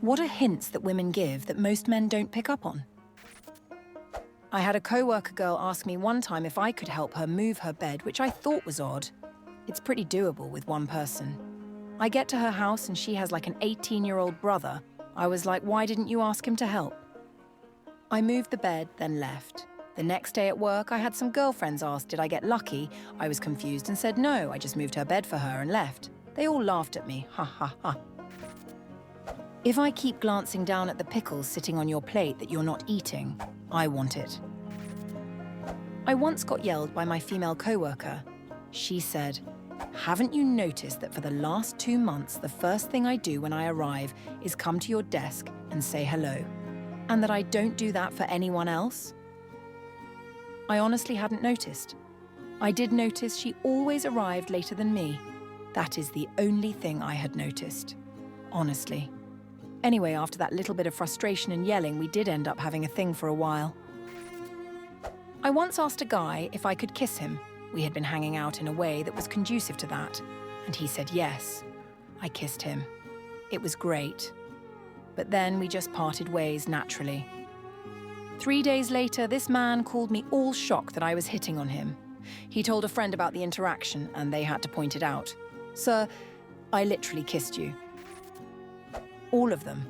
What are hints that women give that most men don't pick up on? I had a co-worker girl ask me one time if I could help her move her bed, which I thought was odd. It's pretty doable with one person. I get to her house and she has like an 18-year-old brother. I was like, why didn't you ask him to help? I moved the bed, then left. The next day at work, I had some girlfriends ask, did I get lucky? I was confused and said no, I just moved her bed for her and left. They all laughed at me, ha ha ha. If I keep glancing down at the pickles sitting on your plate that you're not eating, I want it. I once got yelled by my female co-worker. She said, haven't you noticed that for the last 2 months, the first thing I do when I arrive is come to your desk and say hello, and that I don't do that for anyone else? I honestly hadn't noticed. I did notice she always arrived later than me. That is the only thing I had noticed, honestly. Anyway, after that little bit of frustration and yelling, we did end up having a thing for a while. I once asked a guy if I could kiss him. We had been hanging out in a way that was conducive to that, and he said yes. I kissed him. It was great. But then we just parted ways naturally. 3 days later, this man called me all shocked that I was hitting on him. He told a friend about the interaction, and they had to point it out. Sir, I literally kissed you. All of them.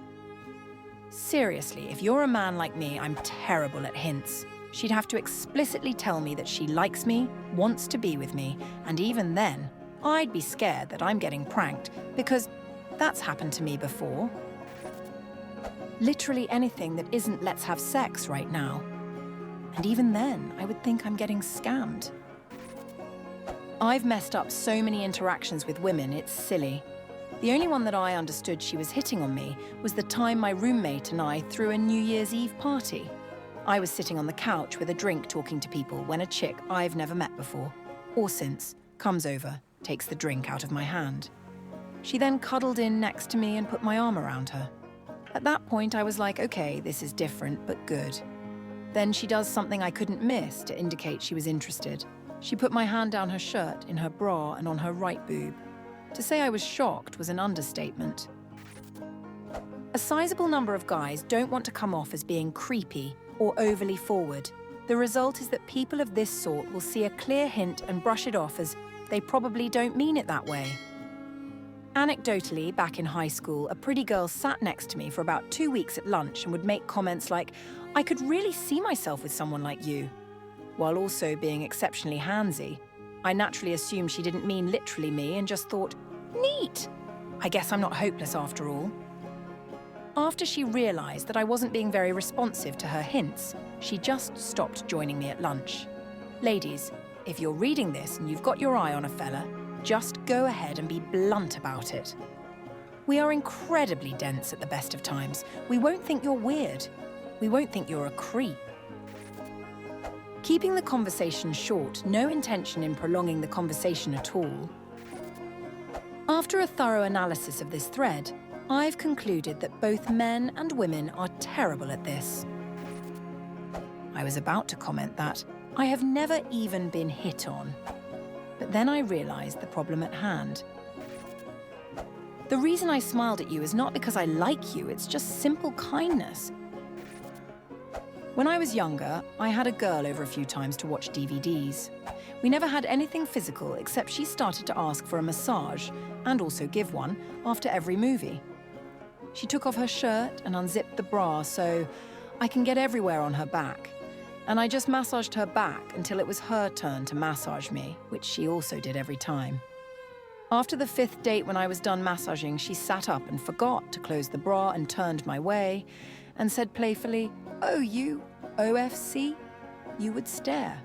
Seriously, if you're a man like me, I'm terrible at hints. She'd have to explicitly tell me that she likes me, wants to be with me, and even then, I'd be scared that I'm getting pranked, because that's happened to me before. Literally anything that isn't let's have sex right now. And even then, I would think I'm getting scammed. I've messed up so many interactions with women, it's silly. The only one that I understood she was hitting on me was the time my roommate and I threw a New Year's Eve party. I was sitting on the couch with a drink talking to people when a chick I've never met before, or since, comes over, takes the drink out of my hand. She then cuddled in next to me and put my arm around her. At that point, I was like, okay, this is different, but good. Then she does something I couldn't miss to indicate she was interested. She put my hand down her shirt, in her bra, and on her right boob. To say I was shocked was an understatement. A sizable number of guys don't want to come off as being creepy or overly forward. The result is that people of this sort will see a clear hint and brush it off as they probably don't mean it that way. Anecdotally, back in high school, a pretty girl sat next to me for about 2 weeks at lunch and would make comments like, I could really see myself with someone like you, while also being exceptionally handsy. I naturally assumed she didn't mean literally me and just thought, neat! I guess I'm not hopeless after all. After she realised that I wasn't being very responsive to her hints, she just stopped joining me at lunch. Ladies, if you're reading this and you've got your eye on a fella, just go ahead and be blunt about it. We are incredibly dense at the best of times. We won't think you're weird. We won't think you're a creep. Keeping the conversation short, no intention in prolonging the conversation at all. After a thorough analysis of this thread, I've concluded that both men and women are terrible at this. I was about to comment that I have never even been hit on, but then I realised the problem at hand. The reason I smiled at you is not because I like you, it's just simple kindness. When I was younger, I had a girl over a few times to watch DVDs. We never had anything physical except she started to ask for a massage, and also give one, after every movie. She took off her shirt and unzipped the bra so I can get everywhere on her back. And I just massaged her back until it was her turn to massage me, which she also did every time. After the 5th date when I was done massaging, she sat up and forgot to close the bra and turned my way and said playfully, "Oh, you, OFC?" You would stare.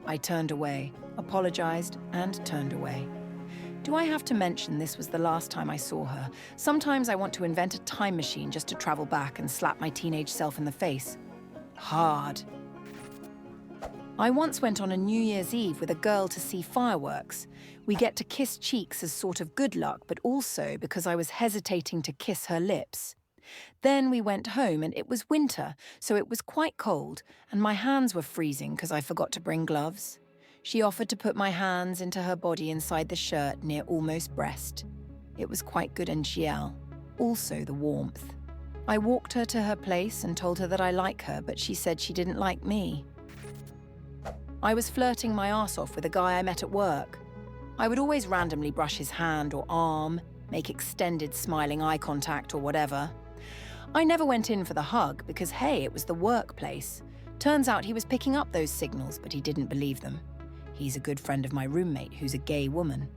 I turned away, apologized, and turned away. Do I have to mention this was the last time I saw her? Sometimes I want to invent a time machine just to travel back and slap my teenage self in the face. Hard. I once went on a New Year's Eve with a girl to see fireworks. We get to kiss cheeks as sort of good luck, but also because I was hesitating to kiss her lips. Then we went home and it was winter, so it was quite cold, and my hands were freezing because I forgot to bring gloves. She offered to put my hands into her body inside the shirt near almost breast. It was quite good and GL. also the warmth. I walked her to her place and told her that I like her, but she said she didn't like me. I was flirting my arse off with a guy I met at work. I would always randomly brush his hand or arm, make extended smiling eye contact or whatever. I never went in for the hug because, hey, it was the workplace. Turns out he was picking up those signals, but he didn't believe them. He's a good friend of my roommate who's a gay woman.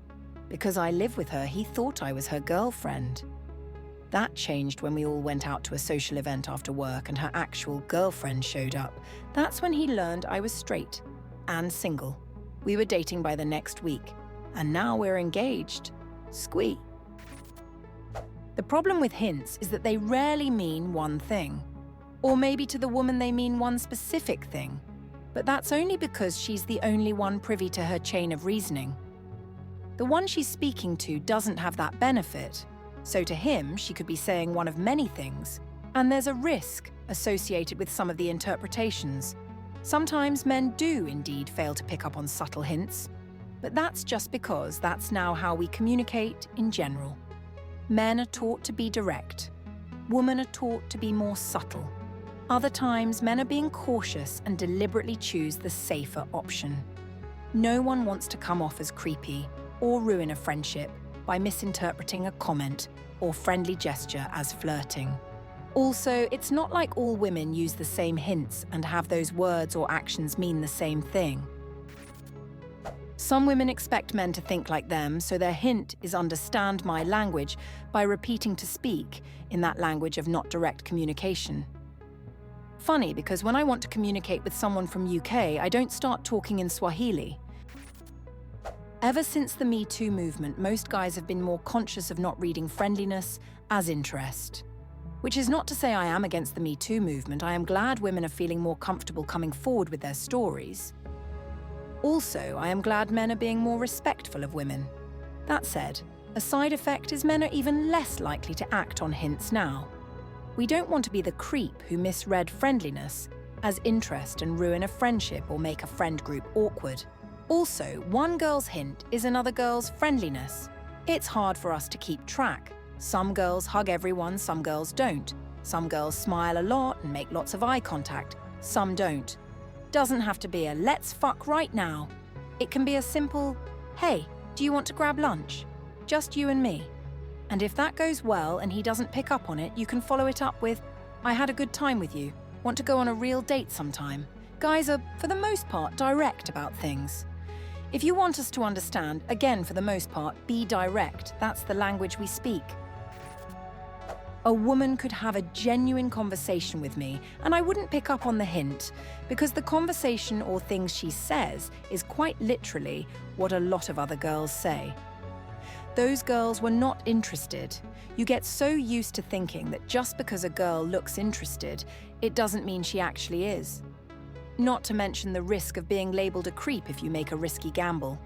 Because I live with her, he thought I was her girlfriend. That changed when we all went out to a social event after work and her actual girlfriend showed up. That's when he learned I was straight and single. We were dating by the next week, and now we're engaged. Squee. The problem with hints is that they rarely mean one thing. Or maybe to the woman they mean one specific thing. But that's only because she's the only one privy to her chain of reasoning. The one she's speaking to doesn't have that benefit, so to him she could be saying one of many things, and there's a risk associated with some of the interpretations. Sometimes men do indeed fail to pick up on subtle hints, but that's just because that's now how we communicate in general. Men are taught to be direct. Women are taught to be more subtle. Other times, men are being cautious and deliberately choose the safer option. No one wants to come off as creepy or ruin a friendship by misinterpreting a comment or friendly gesture as flirting. Also, it's not like all women use the same hints and have those words or actions mean the same thing. Some women expect men to think like them, so their hint is understand my language by repeating to speak in that language of not direct communication. Funny, because when I want to communicate with someone from UK, I don't start talking in Swahili. Ever since the Me Too movement, most guys have been more conscious of not reading friendliness as interest. Which is not to say I am against the Me Too movement. I am glad women are feeling more comfortable coming forward with their stories. Also, I am glad men are being more respectful of women. That said, a side effect is men are even less likely to act on hints now. We don't want to be the creep who misread friendliness as interest and ruin a friendship or make a friend group awkward. Also, one girl's hint is another girl's friendliness. It's hard for us to keep track. Some girls hug everyone, some girls don't. Some girls smile a lot and make lots of eye contact, some don't. Doesn't have to be a let's fuck right now. It can be a simple, hey, do you want to grab lunch? Just you and me. And if that goes well and he doesn't pick up on it, you can follow it up with, I had a good time with you. Want to go on a real date sometime? Guys are, for the most part, direct about things. If you want us to understand, again, for the most part, be direct. That's the language we speak. A woman could have a genuine conversation with me, and I wouldn't pick up on the hint, because the conversation or things she says is quite literally what a lot of other girls say. Those girls were not interested. You get so used to thinking that just because a girl looks interested, it doesn't mean she actually is. Not to mention the risk of being labelled a creep if you make a risky gamble.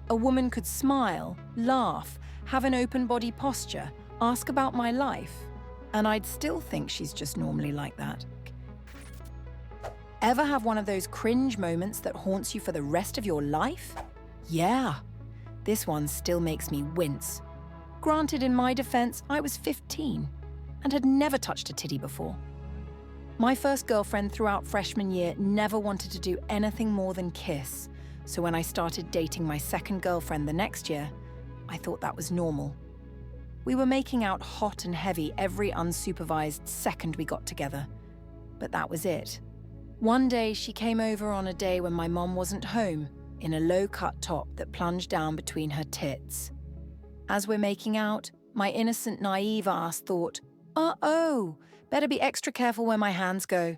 A woman could smile, laugh, have an open body posture, ask about my life, and I'd still think she's just normally like that. Ever have one of those cringe moments that haunts you for the rest of your life? Yeah, this one still makes me wince. Granted, in my defense, I was 15 and had never touched a titty before. My first girlfriend throughout freshman year never wanted to do anything more than kiss, so when I started dating my second girlfriend the next year, I thought that was normal. We were making out hot and heavy every unsupervised second we got together, but that was it. One day she came over on a day when my mom wasn't home, in a low-cut top that plunged down between her tits. As we're making out, my innocent, naive ass thought, uh-oh, better be extra careful where my hands go.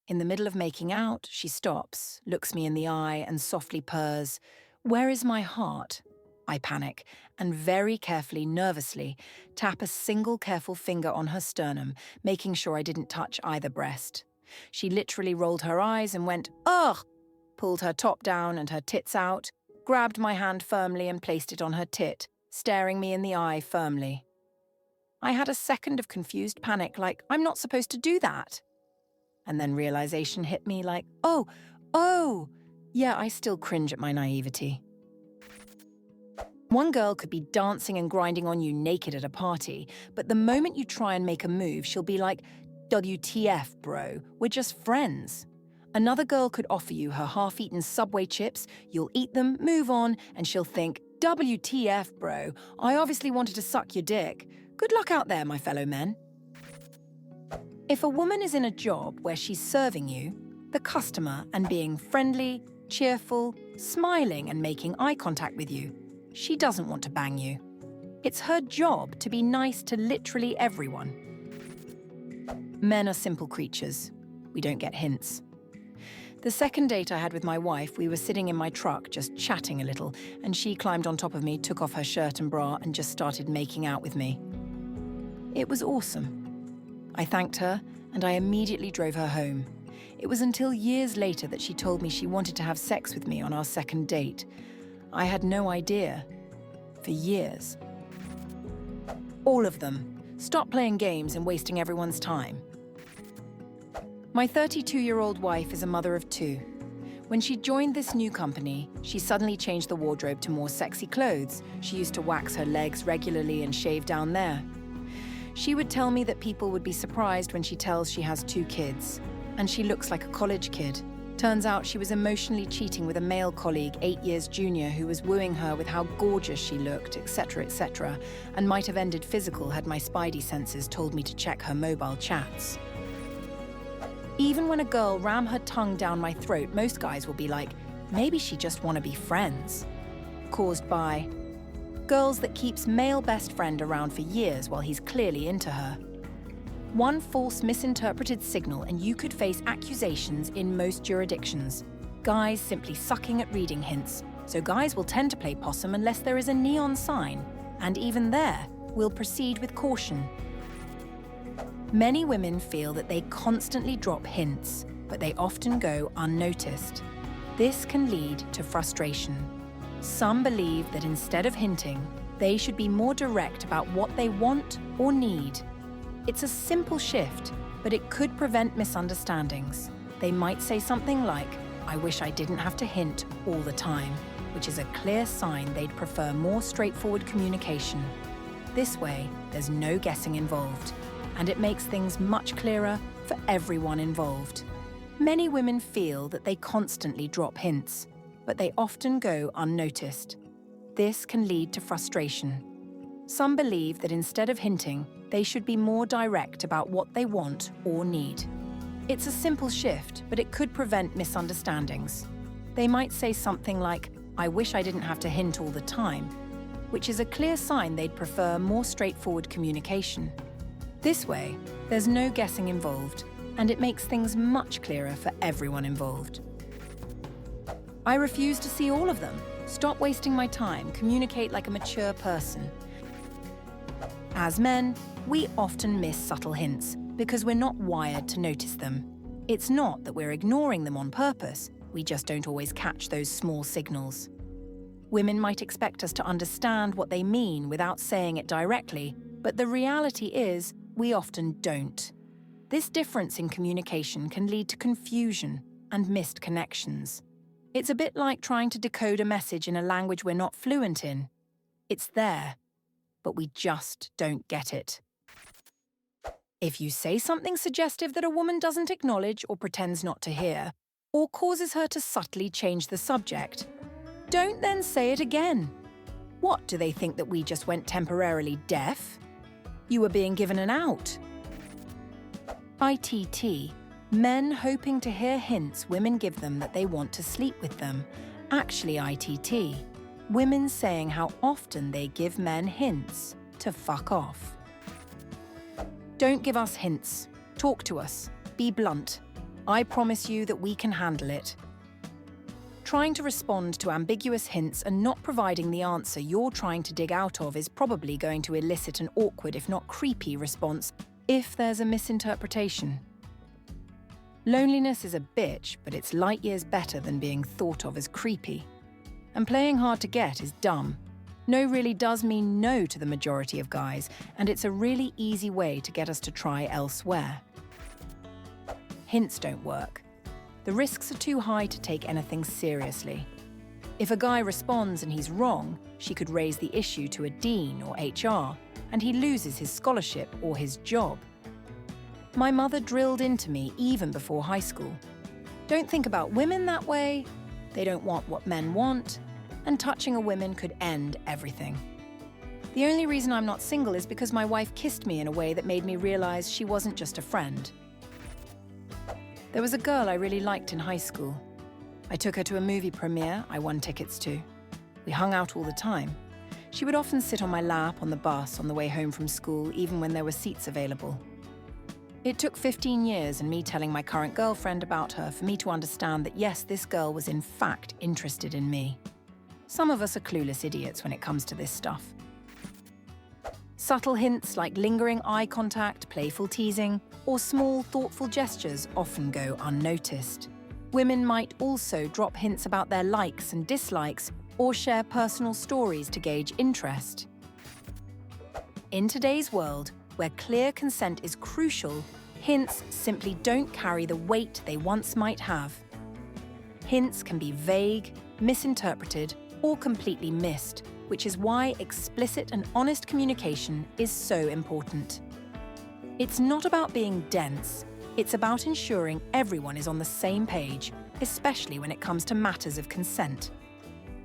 In the middle of making out, she stops, looks me in the eye, and softly purrs, "Where is my heart?" I panic, and very carefully, nervously, tap a single careful finger on her sternum, making sure I didn't touch either breast. She literally rolled her eyes and went, "Ugh!" Pulled her top down and her tits out, grabbed my hand firmly and placed it on her tit, staring me in the eye firmly. I had a second of confused panic, like, I'm not supposed to do that. And then realization hit me like, oh, yeah, I still cringe at my naivety. One girl could be dancing and grinding on you naked at a party, but the moment you try and make a move, she'll be like, WTF, bro, we're just friends. Another girl could offer you her half-eaten Subway chips, you'll eat them, move on, and she'll think, WTF, bro, I obviously wanted to suck your dick. Good luck out there, my fellow men. If a woman is in a job where she's serving you, the customer, and being friendly, cheerful, smiling and making eye contact with you, she doesn't want to bang you. It's her job to be nice to literally everyone. Men are simple creatures. We don't get hints. The second date I had with my wife, we were sitting in my truck just chatting a little, and she climbed on top of me, took off her shirt and bra, and just started making out with me. It was awesome. I thanked her, and I immediately drove her home. It was until years later that she told me she wanted to have sex with me on our second date. I had no idea. For years. All of them. Stop playing games and wasting everyone's time. My 32-year-old wife is a mother of 2. When she joined this new company, she suddenly changed the wardrobe to more sexy clothes. She used to wax her legs regularly and shave down there. She would tell me that people would be surprised when she tells she has 2 kids. And she looks like a college kid. Turns out she was emotionally cheating with a male colleague 8 years junior who was wooing her with how gorgeous she looked, etc., and might have ended physical had my spidey senses told me to check her mobile chats. Even when a girl ram her tongue down my throat, most guys will be like, maybe she just want to be friends. Caused by girls that keeps male best friend around for years while he's clearly into her. One false misinterpreted signal and you could face accusations in most jurisdictions. Guys simply sucking at reading hints, so guys will tend to play possum unless there is a neon sign, and even there, we'll proceed with caution. Many women feel that they constantly drop hints, but they often go unnoticed. This can lead to frustration. Some believe that instead of hinting, they should be more direct about what they want or need. It's a simple shift, but it could prevent misunderstandings. They might say something like, I wish I didn't have to hint all the time, which is a clear sign they'd prefer more straightforward communication. This way, there's no guessing involved, and it makes things much clearer for everyone involved. Many women feel that they constantly drop hints, but they often go unnoticed. This can lead to frustration. Some believe that instead of hinting, they should be more direct about what they want or need. It's a simple shift, but it could prevent misunderstandings. They might say something like, I wish I didn't have to hint all the time, which is a clear sign they'd prefer more straightforward communication. This way, there's no guessing involved, and it makes things much clearer for everyone involved. I refuse to see all of them. Stop wasting my time, communicate like a mature person. As men, we often miss subtle hints because we're not wired to notice them. It's not that we're ignoring them on purpose, we just don't always catch those small signals. Women might expect us to understand what they mean without saying it directly, but the reality is we often don't. This difference in communication can lead to confusion and missed connections. It's a bit like trying to decode a message in a language we're not fluent in. It's there, but we just don't get it. If you say something suggestive that a woman doesn't acknowledge or pretends not to hear, or causes her to subtly change the subject, don't then say it again. What, do they think that we just went temporarily deaf? You were being given an out. ITT, men hoping to hear hints women give them that they want to sleep with them. Actually ITT, women saying how often they give men hints to fuck off. Don't give us hints. Talk to us. Be blunt. I promise you that we can handle it. Trying to respond to ambiguous hints and not providing the answer you're trying to dig out of is probably going to elicit an awkward, if not creepy, response if there's a misinterpretation. Loneliness is a bitch, but it's light years better than being thought of as creepy. And playing hard to get is dumb. No really does mean no to the majority of guys, and it's a really easy way to get us to try elsewhere. Hints don't work. The risks are too high to take anything seriously. If a guy responds and he's wrong, she could raise the issue to a dean or HR, and he loses his scholarship or his job. My mother drilled into me even before high school. Don't think about women that way, they don't want what men want, and touching a woman could end everything. The only reason I'm not single is because my wife kissed me in a way that made me realize she wasn't just a friend. There was a girl I really liked in high school. I took her to a movie premiere I won tickets to. We hung out all the time. She would often sit on my lap on the bus on the way home from school, even when there were seats available. It took 15 years and me telling my current girlfriend about her for me to understand that yes, this girl was in fact interested in me. Some of us are clueless idiots when it comes to this stuff. Subtle hints like lingering eye contact, playful teasing, or small, thoughtful gestures often go unnoticed. Women might also drop hints about their likes and dislikes or share personal stories to gauge interest. In today's world, where clear consent is crucial, hints simply don't carry the weight they once might have. Hints can be vague, misinterpreted, or completely missed, which is why explicit and honest communication is so important. It's not about being dense, it's about ensuring everyone is on the same page, especially when it comes to matters of consent.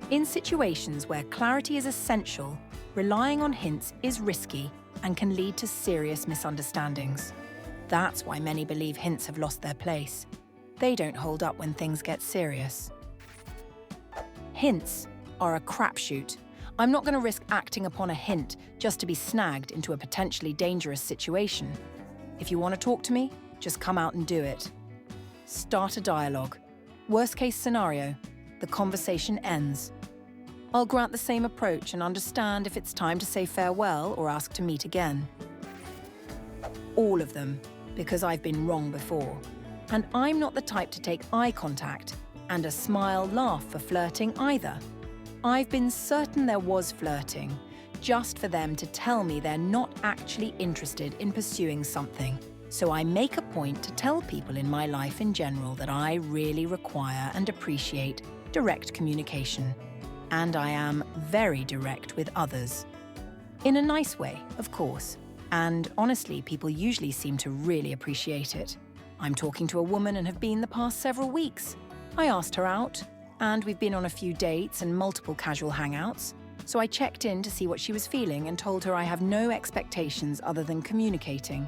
In situations where clarity is essential, relying on hints is risky and can lead to serious misunderstandings. That's why many believe hints have lost their place. They don't hold up when things get serious. Hints are a crapshoot. I'm not going to risk acting upon a hint just to be snagged into a potentially dangerous situation. If you want to talk to me, just come out and do it. Start a dialogue. Worst case scenario, the conversation ends. I'll grant the same approach and understand if it's time to say farewell or ask to meet again. All of them, because I've been wrong before. And I'm not the type to take eye contact and a smile laugh for flirting either. I've been certain there was flirting, just for them to tell me they're not actually interested in pursuing something. So I make a point to tell people in my life in general that I really require and appreciate direct communication. And I am very direct with others. In a nice way, of course. And honestly, people usually seem to really appreciate it. I'm talking to a woman and have been the past several weeks. I asked her out, and we've been on a few dates and multiple casual hangouts. So I checked in to see what she was feeling and told her I have no expectations other than communicating.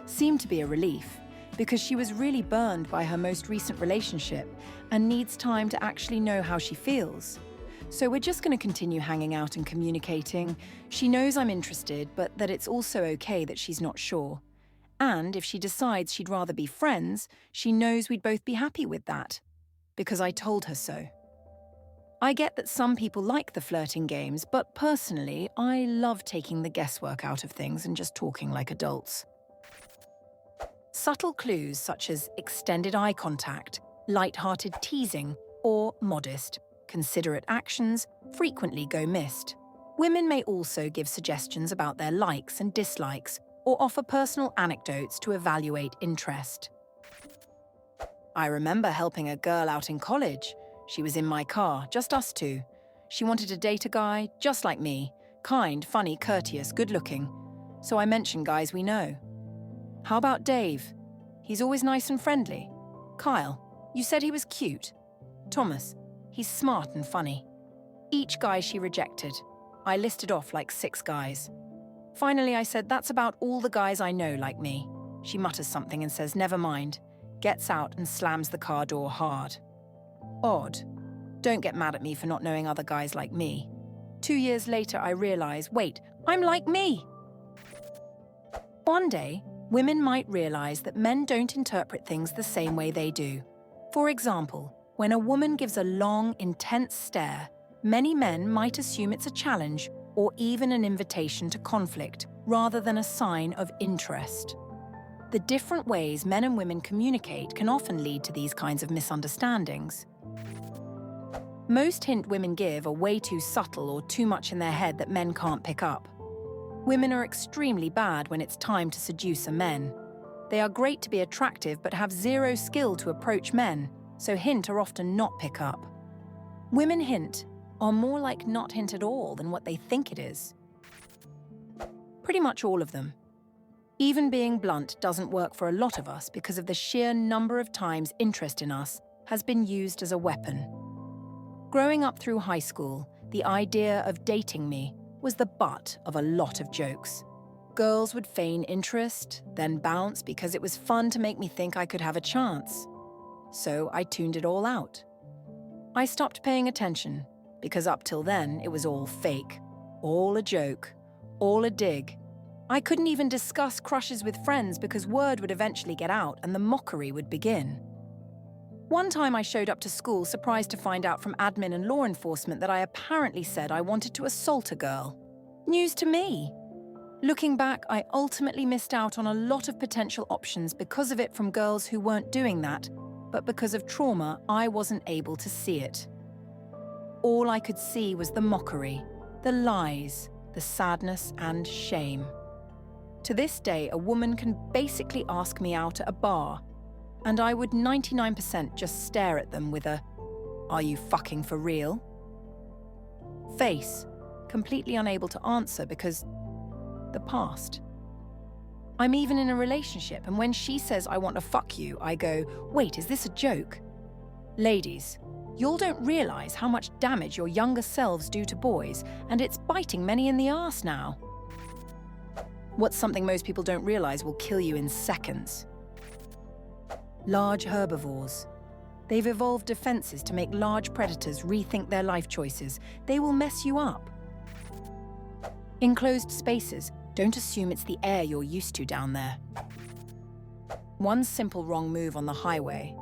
Seemed to be a relief, because she was really burned by her most recent relationship and needs time to actually know how she feels. So we're just going to continue hanging out and communicating. She knows I'm interested, but that it's also okay that she's not sure. And if she decides she'd rather be friends, she knows we'd both be happy with that, because I told her so. I get that some people like the flirting games, but personally, I love taking the guesswork out of things and just talking like adults. Subtle clues such as extended eye contact, light-hearted teasing, or modest, considerate actions frequently go missed. Women may also give suggestions about their likes and dislikes or offer personal anecdotes to evaluate interest. I remember helping a girl out in college. She was in my car, just us two. She wanted to date a guy just like me, kind, funny, courteous, good-looking. So I mentioned guys we know. How about Dave? He's always nice and friendly. Kyle, you said he was cute. Thomas, he's smart and funny. Each guy she rejected. I listed off like 6 guys. Finally, I said, that's about all the guys I know like me. She mutters something and says, never mind, gets out and slams the car door hard. Odd. Don't get mad at me for not knowing other guys like me. 2 years later, I realize, wait, I'm like me. One day, women might realize that men don't interpret things the same way they do. For example, when a woman gives a long, intense stare, many men might assume it's a challenge or even an invitation to conflict, rather than a sign of interest. The different ways men and women communicate can often lead to these kinds of misunderstandings. Most hints women give are way too subtle or too much in their head that men can't pick up. Women are extremely bad when it's time to seduce a men. They are great to be attractive but have zero skill to approach men, so hints are often not pick up. Women hint are more like not hint at all than what they think it is. Pretty much all of them. Even being blunt doesn't work for a lot of us because of the sheer number of times interest in us has been used as a weapon. Growing up through high school, the idea of dating me was the butt of a lot of jokes. Girls would feign interest, then bounce because it was fun to make me think I could have a chance. So I tuned it all out. I stopped paying attention because up till then it was all fake, all a joke, all a dig. I couldn't even discuss crushes with friends because word would eventually get out and the mockery would begin. One time I showed up to school surprised to find out from admin and law enforcement that I apparently said I wanted to assault a girl. News to me. Looking back, I ultimately missed out on a lot of potential options because of it from girls who weren't doing that, but because of trauma, I wasn't able to see it. All I could see was the mockery, the lies, the sadness and shame. To this day, a woman can basically ask me out at a bar, and I would 99% just stare at them with a, "Are you fucking for real?" face, completely unable to answer because the past. I'm even in a relationship, and when she says I want to fuck you, I go, "Wait, is this a joke?" Ladies, y'all don't realize how much damage your younger selves do to boys, and it's biting many in the arse now. What's something most people don't realize will kill you in seconds? Large herbivores. They've evolved defenses to make large predators rethink their life choices. They will mess you up. Enclosed spaces. Don't assume it's the air you're used to down there. One simple wrong move on the highway.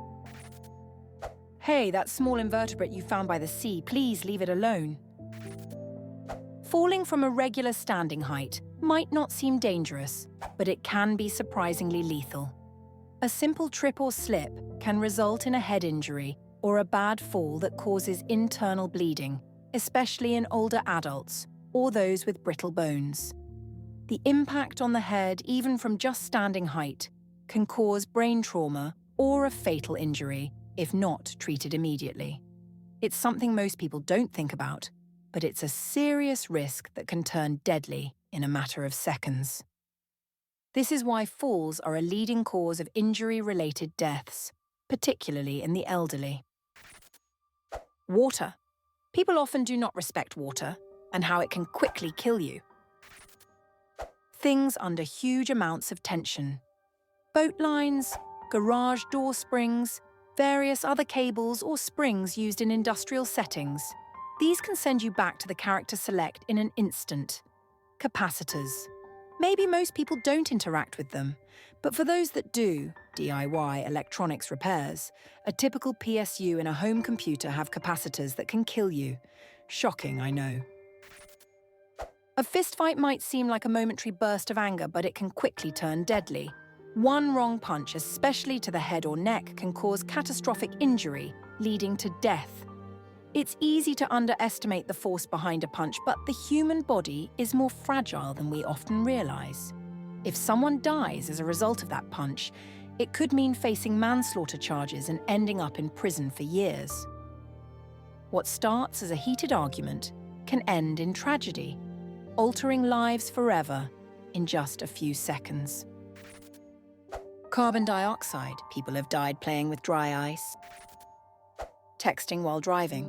"Hey, that small invertebrate you found by the sea, please leave it alone." Falling from a regular standing height might not seem dangerous, but it can be surprisingly lethal. A simple trip or slip can result in a head injury or a bad fall that causes internal bleeding, especially in older adults or those with brittle bones. The impact on the head, even from just standing height, can cause brain trauma or a fatal injury if not treated immediately. It's something most people don't think about, but it's a serious risk that can turn deadly in a matter of seconds. This is why falls are a leading cause of injury-related deaths, particularly in the elderly. Water. People often do not respect water and how it can quickly kill you. Things under huge amounts of tension. Boat lines, garage door springs, various other cables or springs used in industrial settings. These can send you back to the character select in an instant. Capacitors. Maybe most people don't interact with them, but for those that do, DIY electronics repairs, a typical PSU in a home computer have capacitors that can kill you. Shocking, I know. A fistfight might seem like a momentary burst of anger, but it can quickly turn deadly. One wrong punch, especially to the head or neck, can cause catastrophic injury, leading to death. It's easy to underestimate the force behind a punch, but the human body is more fragile than we often realize. If someone dies as a result of that punch, it could mean facing manslaughter charges and ending up in prison for years. What starts as a heated argument can end in tragedy, altering lives forever in just a few seconds. Carbon dioxide. People have died playing with dry ice. Texting while driving.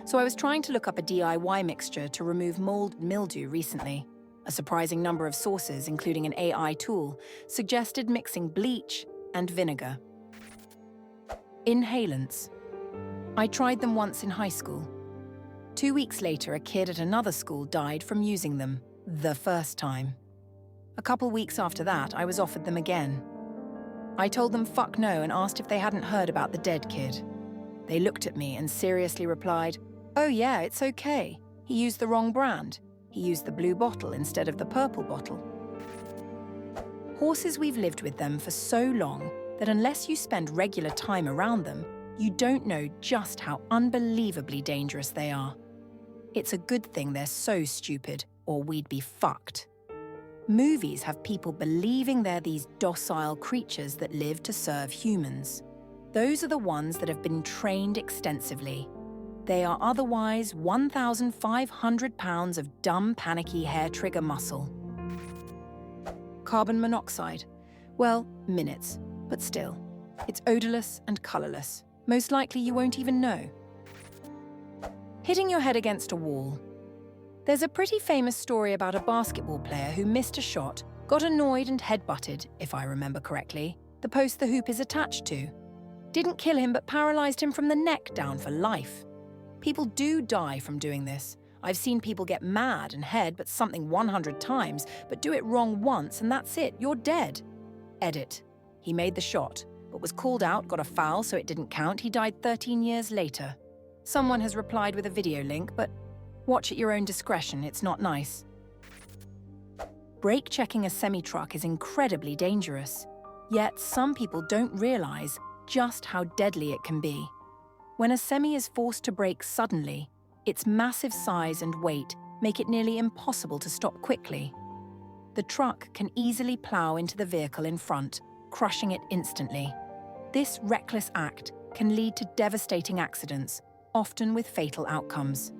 So I was trying to look up a DIY mixture to remove mold and mildew recently. A surprising number of sources, including an AI tool, suggested mixing bleach and vinegar. Inhalants. I tried them once in high school. 2 weeks later, a kid at another school died from using them, the first time. A couple weeks after that, I was offered them again. I told them fuck no and asked if they hadn't heard about the dead kid. They looked at me and seriously replied, "Oh yeah, it's okay. He used the wrong brand. He used the blue bottle instead of the purple bottle." Horses, we've lived with them for so long that unless you spend regular time around them, you don't know just how unbelievably dangerous they are. It's a good thing they're so stupid, or we'd be fucked. Movies have people believing they're these docile creatures that live to serve humans. Those are the ones that have been trained extensively. They are otherwise 1,500 pounds of dumb, panicky hair trigger muscle. Carbon monoxide. Well, minutes, but still. It's odorless and colourless. Most likely you won't even know. Hitting your head against a wall. There's a pretty famous story about a basketball player who missed a shot, got annoyed and headbutted, if I remember correctly, the post the hoop is attached to. Didn't kill him but paralysed him from the neck down for life. People do die from doing this. I've seen people get mad and headbutt something 100 times, but do it wrong once and that's it, you're dead. Edit. He made the shot, but was called out, got a foul so it didn't count. He died 13 years later. Someone has replied with a video link, but watch at your own discretion, it's not nice. Brake checking a semi-truck is incredibly dangerous. Yet some people don't realise just how deadly it can be. When a semi is forced to brake suddenly, its massive size and weight make it nearly impossible to stop quickly. The truck can easily plough into the vehicle in front, crushing it instantly. This reckless act can lead to devastating accidents, often with fatal outcomes.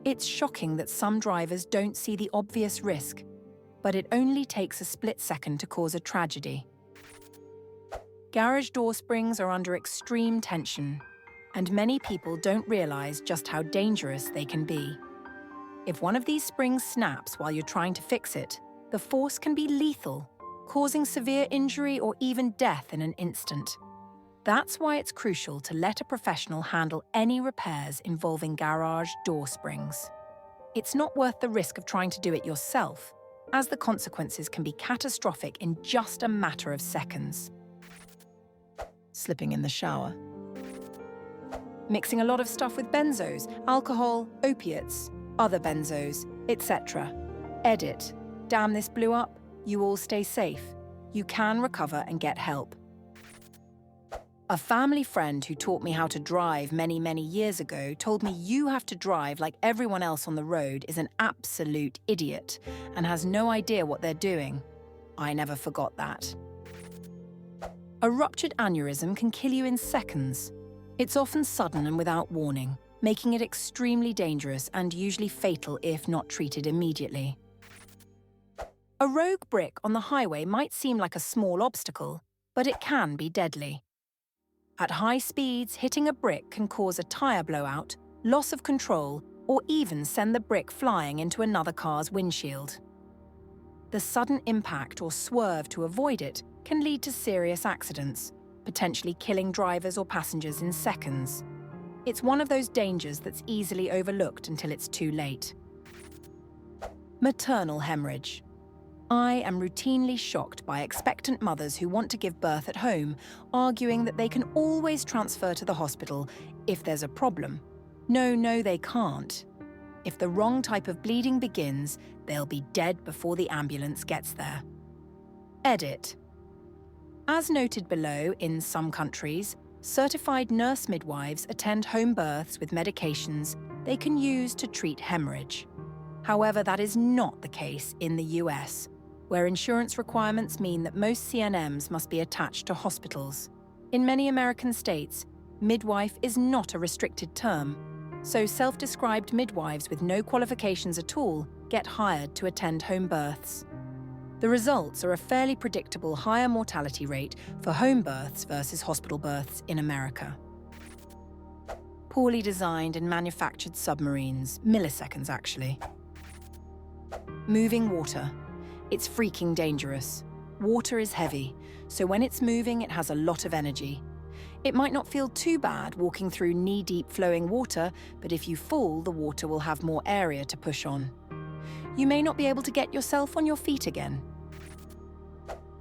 It's shocking that some drivers don't see the obvious risk, but it only takes a split second to cause a tragedy. Garage door springs are under extreme tension, and many people don't realise just how dangerous they can be. If one of these springs snaps while you're trying to fix it, the force can be lethal, causing severe injury or even death in an instant. That's why it's crucial to let a professional handle any repairs involving garage door springs. It's not worth the risk of trying to do it yourself, as the consequences can be catastrophic in just a matter of seconds. Slipping in the shower. Mixing a lot of stuff with benzos, alcohol, opiates, other benzos, etc. Edit. Damn, this blew up. You all stay safe. You can recover and get help. A family friend who taught me how to drive many, many years ago told me you have to drive like everyone else on the road is an absolute idiot and has no idea what they're doing. I never forgot that. A ruptured aneurysm can kill you in seconds. It's often sudden and without warning, making it extremely dangerous and usually fatal if not treated immediately. A rogue brick on the highway might seem like a small obstacle, but it can be deadly. At high speeds, hitting a brick can cause a tyre blowout, loss of control, or even send the brick flying into another car's windshield. The sudden impact or swerve to avoid it can lead to serious accidents, potentially killing drivers or passengers in seconds. It's one of those dangers that's easily overlooked until it's too late. Maternal hemorrhage. I am routinely shocked by expectant mothers who want to give birth at home, arguing that they can always transfer to the hospital if there's a problem. No, they can't. If the wrong type of bleeding begins, they'll be dead before the ambulance gets there. Edit. As noted below, in some countries, certified nurse midwives attend home births with medications they can use to treat hemorrhage. However, that is not the case in the US, where insurance requirements mean that most CNMs must be attached to hospitals. In many American states, midwife is not a restricted term, so self-described midwives with no qualifications at all get hired to attend home births. The results are a fairly predictable higher mortality rate for home births versus hospital births in America. Poorly designed and manufactured submarines, milliseconds actually. Moving water. It's freaking dangerous. Water is heavy, so when it's moving it has a lot of energy. It might not feel too bad walking through knee-deep flowing water, but if you fall, the water will have more area to push on. You may not be able to get yourself on your feet again.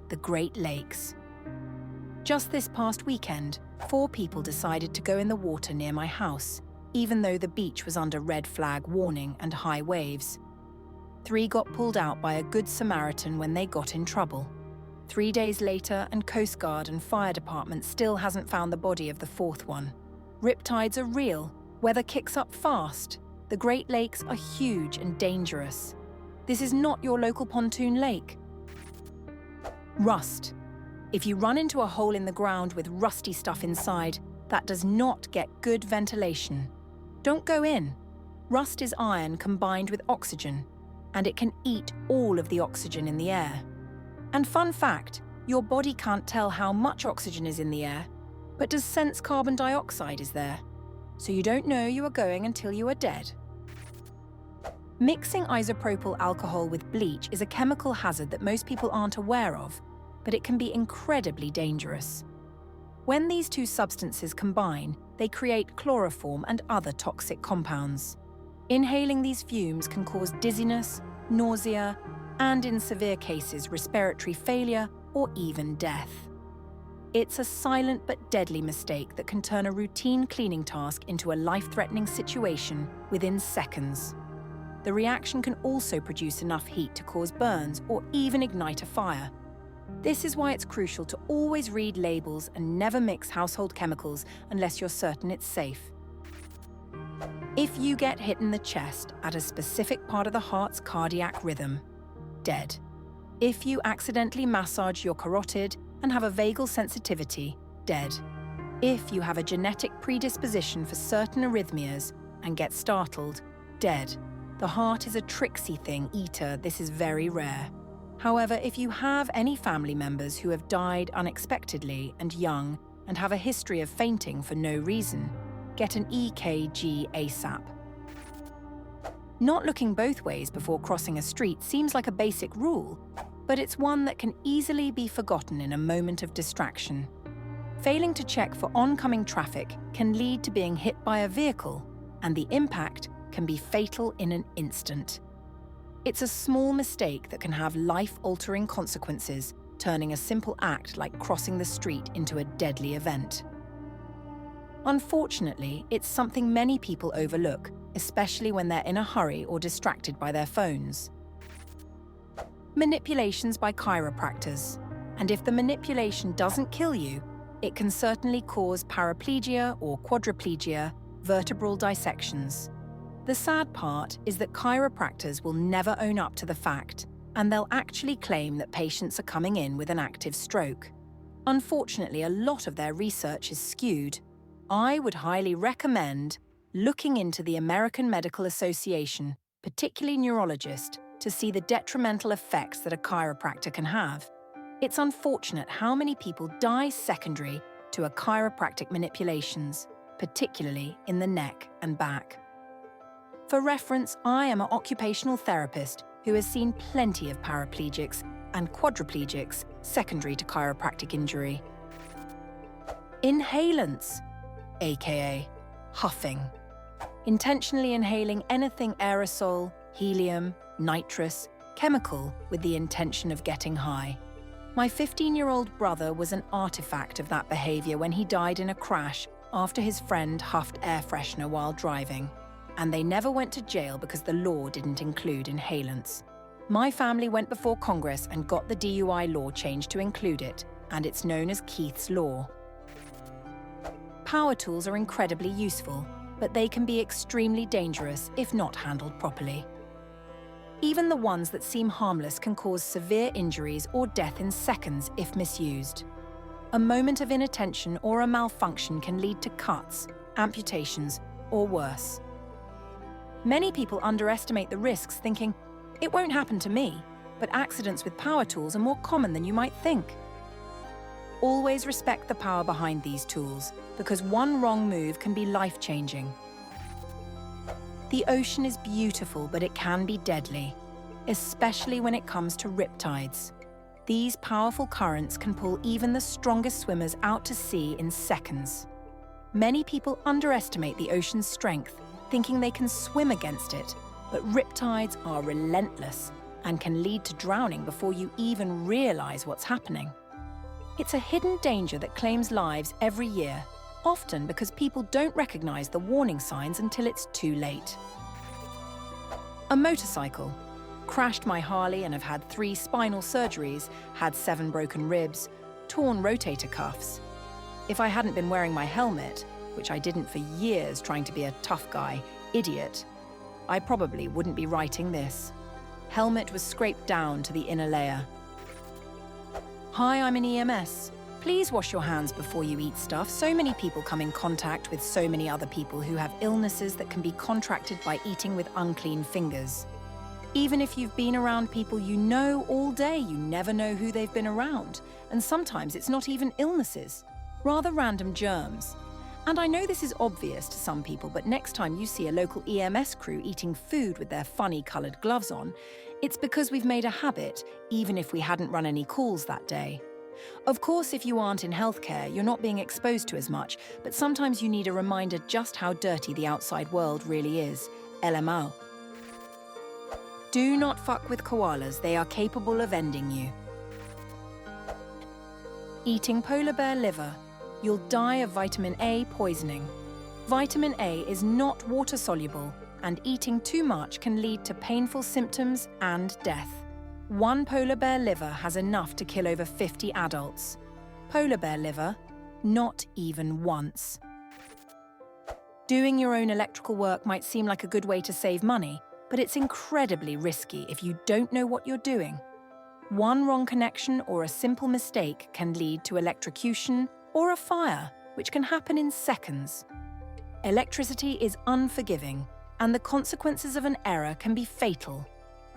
The Great Lakes. Just this past weekend, 4 people decided to go in the water near my house, even though the beach was under red flag warning and high waves. 3 got pulled out by a good Samaritan when they got in trouble. 3 days later, and Coast Guard and Fire Department still hasn't found the body of the 4th one. Riptides are real. Weather kicks up fast. The Great Lakes are huge and dangerous. This is not your local pontoon lake. Rust. If you run into a hole in the ground with rusty stuff inside, that does not get good ventilation. Don't go in. Rust is iron combined with oxygen, and it can eat all of the oxygen in the air. And fun fact, your body can't tell how much oxygen is in the air, but does sense carbon dioxide is there. So you don't know you are going until you are dead. Mixing isopropyl alcohol with bleach is a chemical hazard that most people aren't aware of, but it can be incredibly dangerous. When these two substances combine, they create chloroform and other toxic compounds. Inhaling these fumes can cause dizziness, nausea, and in severe cases, respiratory failure or even death. It's a silent but deadly mistake that can turn a routine cleaning task into a life-threatening situation within seconds. The reaction can also produce enough heat to cause burns or even ignite a fire. This is why it's crucial to always read labels and never mix household chemicals unless you're certain it's safe. If you get hit in the chest at a specific part of the heart's cardiac rhythm, dead. If you accidentally massage your carotid and have a vagal sensitivity, dead. If you have a genetic predisposition for certain arrhythmias and get startled, dead. The heart is a tricksy thing, eater, this is very rare. However, if you have any family members who have died unexpectedly and young and have a history of fainting for no reason, get an EKG ASAP. Not looking both ways before crossing a street seems like a basic rule, but it's one that can easily be forgotten in a moment of distraction. Failing to check for oncoming traffic can lead to being hit by a vehicle, and the impact can be fatal in an instant. It's a small mistake that can have life-altering consequences, turning a simple act like crossing the street into a deadly event. Unfortunately, it's something many people overlook, especially when they're in a hurry or distracted by their phones. Manipulations by chiropractors. And if the manipulation doesn't kill you, it can certainly cause paraplegia or quadriplegia, vertebral dissections. The sad part is that chiropractors will never own up to the fact, and they'll actually claim that patients are coming in with an active stroke. Unfortunately, a lot of their research is skewed. I would highly recommend looking into the American Medical Association, particularly neurologist, to see the detrimental effects that a chiropractor can have. It's unfortunate how many people die secondary to a chiropractic manipulations, particularly in the neck and back. For reference, I am an occupational therapist who has seen plenty of paraplegics and quadriplegics secondary to chiropractic injury. Inhalants, aka huffing. Intentionally inhaling anything aerosol, helium, nitrous, chemical with the intention of getting high. My 15-year-old brother was an artifact of that behavior when he died in a crash after his friend huffed air freshener while driving. And they never went to jail because the law didn't include inhalants. My family went before Congress and got the DUI law changed to include it, and it's known as Keith's Law. Power tools are incredibly useful, but they can be extremely dangerous if not handled properly. Even the ones that seem harmless can cause severe injuries or death in seconds if misused. A moment of inattention or a malfunction can lead to cuts, amputations, or worse. Many people underestimate the risks, thinking, it won't happen to me, but accidents with power tools are more common than you might think. Always respect the power behind these tools, because one wrong move can be life-changing. The ocean is beautiful, but it can be deadly, especially when it comes to riptides. These powerful currents can pull even the strongest swimmers out to sea in seconds. Many people underestimate the ocean's strength, thinking they can swim against it, but riptides are relentless and can lead to drowning before you even realize what's happening. It's a hidden danger that claims lives every year, often because people don't recognize the warning signs until it's too late. A motorcycle. Crashed my Harley and have had 3 spinal surgeries, had 7 broken ribs, torn rotator cuffs. If I hadn't been wearing my helmet, which I didn't for years trying to be a tough guy, idiot, I probably wouldn't be writing this. Helmet was scraped down to the inner layer. Hi, I'm an EMS. Please wash your hands before you eat stuff. So many people come in contact with so many other people who have illnesses that can be contracted by eating with unclean fingers. Even if you've been around people you know all day, you never know who they've been around. And sometimes it's not even illnesses, rather random germs. And I know this is obvious to some people, but next time you see a local EMS crew eating food with their funny coloured gloves on, it's because we've made a habit, even if we hadn't run any calls that day. Of course, if you aren't in healthcare, you're not being exposed to as much, but sometimes you need a reminder just how dirty the outside world really is. LMAO. Do not fuck with koalas, they are capable of ending you. Eating polar bear liver. You'll die of vitamin A poisoning. Vitamin A is not water-soluble, and eating too much can lead to painful symptoms and death. One polar bear liver has enough to kill over 50 adults. Polar bear liver, not even once. Doing your own electrical work might seem like a good way to save money, but it's incredibly risky if you don't know what you're doing. One wrong connection or a simple mistake can lead to electrocution or a fire, which can happen in seconds. Electricity is unforgiving, and the consequences of an error can be fatal.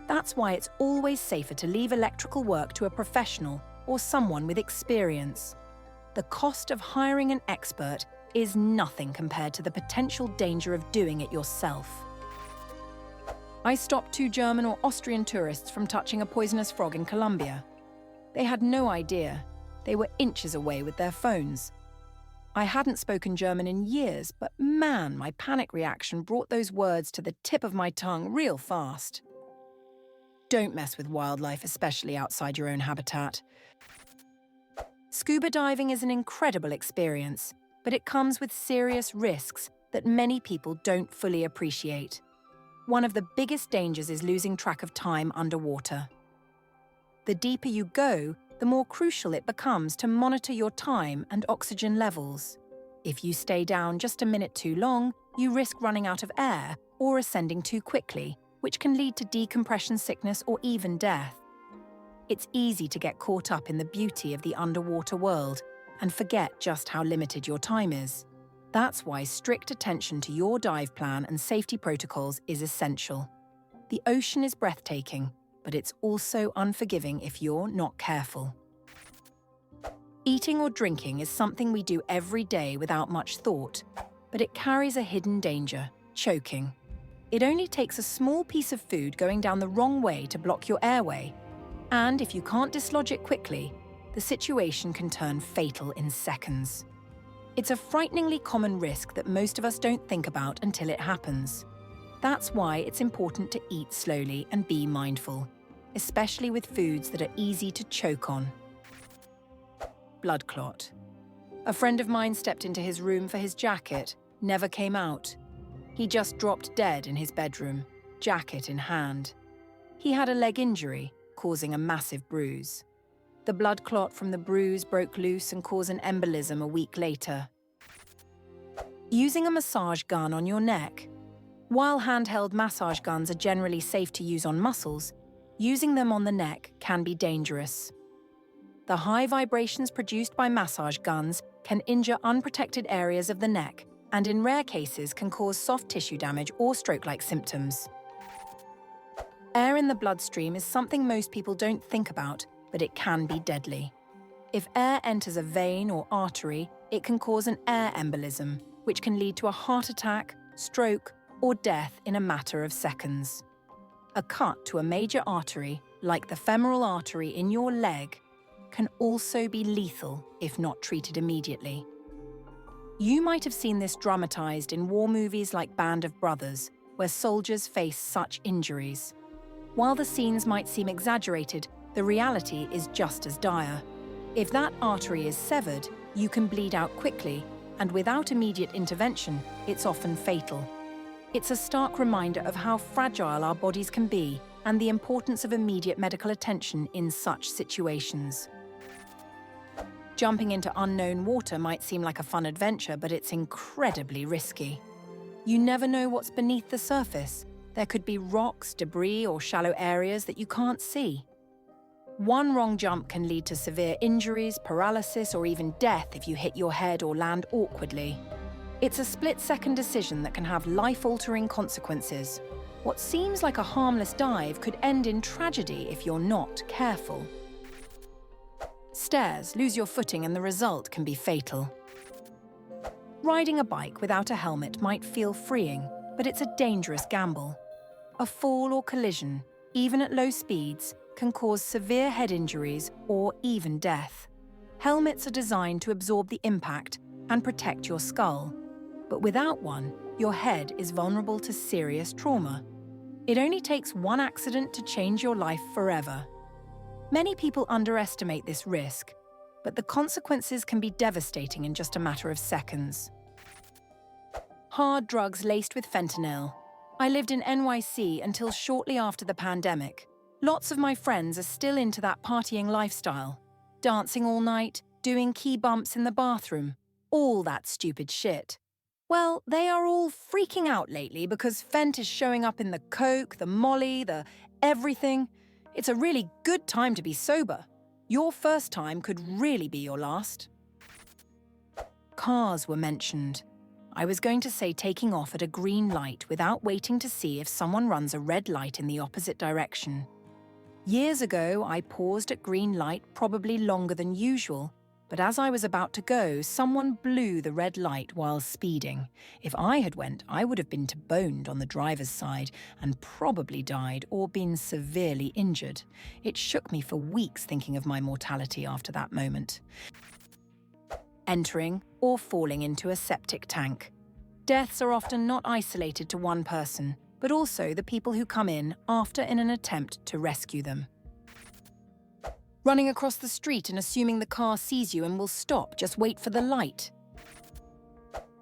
That's why it's always safer to leave electrical work to a professional or someone with experience. The cost of hiring an expert is nothing compared to the potential danger of doing it yourself. I stopped 2 German or Austrian tourists from touching a poisonous frog in Colombia. They had no idea. They were inches away with their phones. I hadn't spoken German in years, but man, my panic reaction brought those words to the tip of my tongue real fast. Don't mess with wildlife, especially outside your own habitat. Scuba diving is an incredible experience, but it comes with serious risks that many people don't fully appreciate. One of the biggest dangers is losing track of time underwater. The deeper you go, the more crucial it becomes to monitor your time and oxygen levels. If you stay down just a minute too long, you risk running out of air or ascending too quickly, which can lead to decompression sickness or even death. It's easy to get caught up in the beauty of the underwater world and forget just how limited your time is. That's why strict attention to your dive plan and safety protocols is essential. The ocean is breathtaking, but it's also unforgiving if you're not careful. Eating or drinking is something we do every day without much thought, but it carries a hidden danger: choking. It only takes a small piece of food going down the wrong way to block your airway, and if you can't dislodge it quickly, the situation can turn fatal in seconds. It's a frighteningly common risk that most of us don't think about until it happens. That's why it's important to eat slowly and be mindful, especially with foods that are easy to choke on. Blood clot. A friend of mine stepped into his room for his jacket, never came out. He just dropped dead in his bedroom, jacket in hand. He had a leg injury, causing a massive bruise. The blood clot from the bruise broke loose and caused an embolism a week later. Using a massage gun on your neck. While handheld massage guns are generally safe to use on muscles, using them on the neck can be dangerous. The high vibrations produced by massage guns can injure unprotected areas of the neck and in rare cases can cause soft tissue damage or stroke-like symptoms. Air in the bloodstream is something most people don't think about, but it can be deadly. If air enters a vein or artery, it can cause an air embolism, which can lead to a heart attack, stroke, or death in a matter of seconds. A cut to a major artery, like the femoral artery in your leg, can also be lethal if not treated immediately. You might have seen this dramatized in war movies like Band of Brothers, where soldiers face such injuries. While the scenes might seem exaggerated, the reality is just as dire. If that artery is severed, you can bleed out quickly, and without immediate intervention, it's often fatal. It's a stark reminder of how fragile our bodies can be and the importance of immediate medical attention in such situations. Jumping into unknown water might seem like a fun adventure, but it's incredibly risky. You never know what's beneath the surface. There could be rocks, debris, or shallow areas that you can't see. One wrong jump can lead to severe injuries, paralysis, or even death if you hit your head or land awkwardly. It's a split-second decision that can have life-altering consequences. What seems like a harmless dive could end in tragedy if you're not careful. Stairs, lose your footing and the result can be fatal. Riding a bike without a helmet might feel freeing, but it's a dangerous gamble. A fall or collision, even at low speeds, can cause severe head injuries or even death. Helmets are designed to absorb the impact and protect your skull. But without one, your head is vulnerable to serious trauma. It only takes one accident to change your life forever. Many people underestimate this risk, but the consequences can be devastating in just a matter of seconds. Hard drugs laced with fentanyl. I lived in NYC until shortly after the pandemic. Lots of my friends are still into that partying lifestyle. Dancing all night, doing key bumps in the bathroom, all that stupid shit. Well, they are all freaking out lately because Fent is showing up in the coke, the molly, the everything. It's a really good time to be sober. Your first time could really be your last. Cars were mentioned. I was going to say taking off at a green light without waiting to see if someone runs a red light in the opposite direction. Years ago, I paused at green light probably longer than usual, but as I was about to go, someone blew the red light while speeding. If I had went, I would have been T-boned on the driver's side and probably died or been severely injured. It shook me for weeks thinking of my mortality after that moment. Entering or falling into a septic tank. Deaths are often not isolated to one person, but also the people who come in after in an attempt to rescue them. Running across the street and assuming the car sees you and will stop, just wait for the light.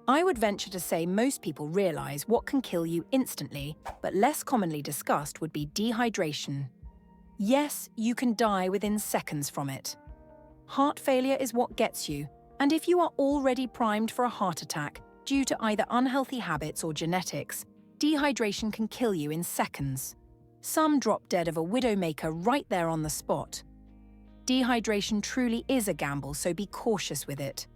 I would venture to say most people realize what can kill you instantly, but less commonly discussed would be dehydration. Yes, you can die within seconds from it. Heart failure is what gets you, and if you are already primed for a heart attack due to either unhealthy habits or genetics, dehydration can kill you in seconds. Some drop dead of a widowmaker right there on the spot. Dehydration truly is a gamble, so be cautious with it.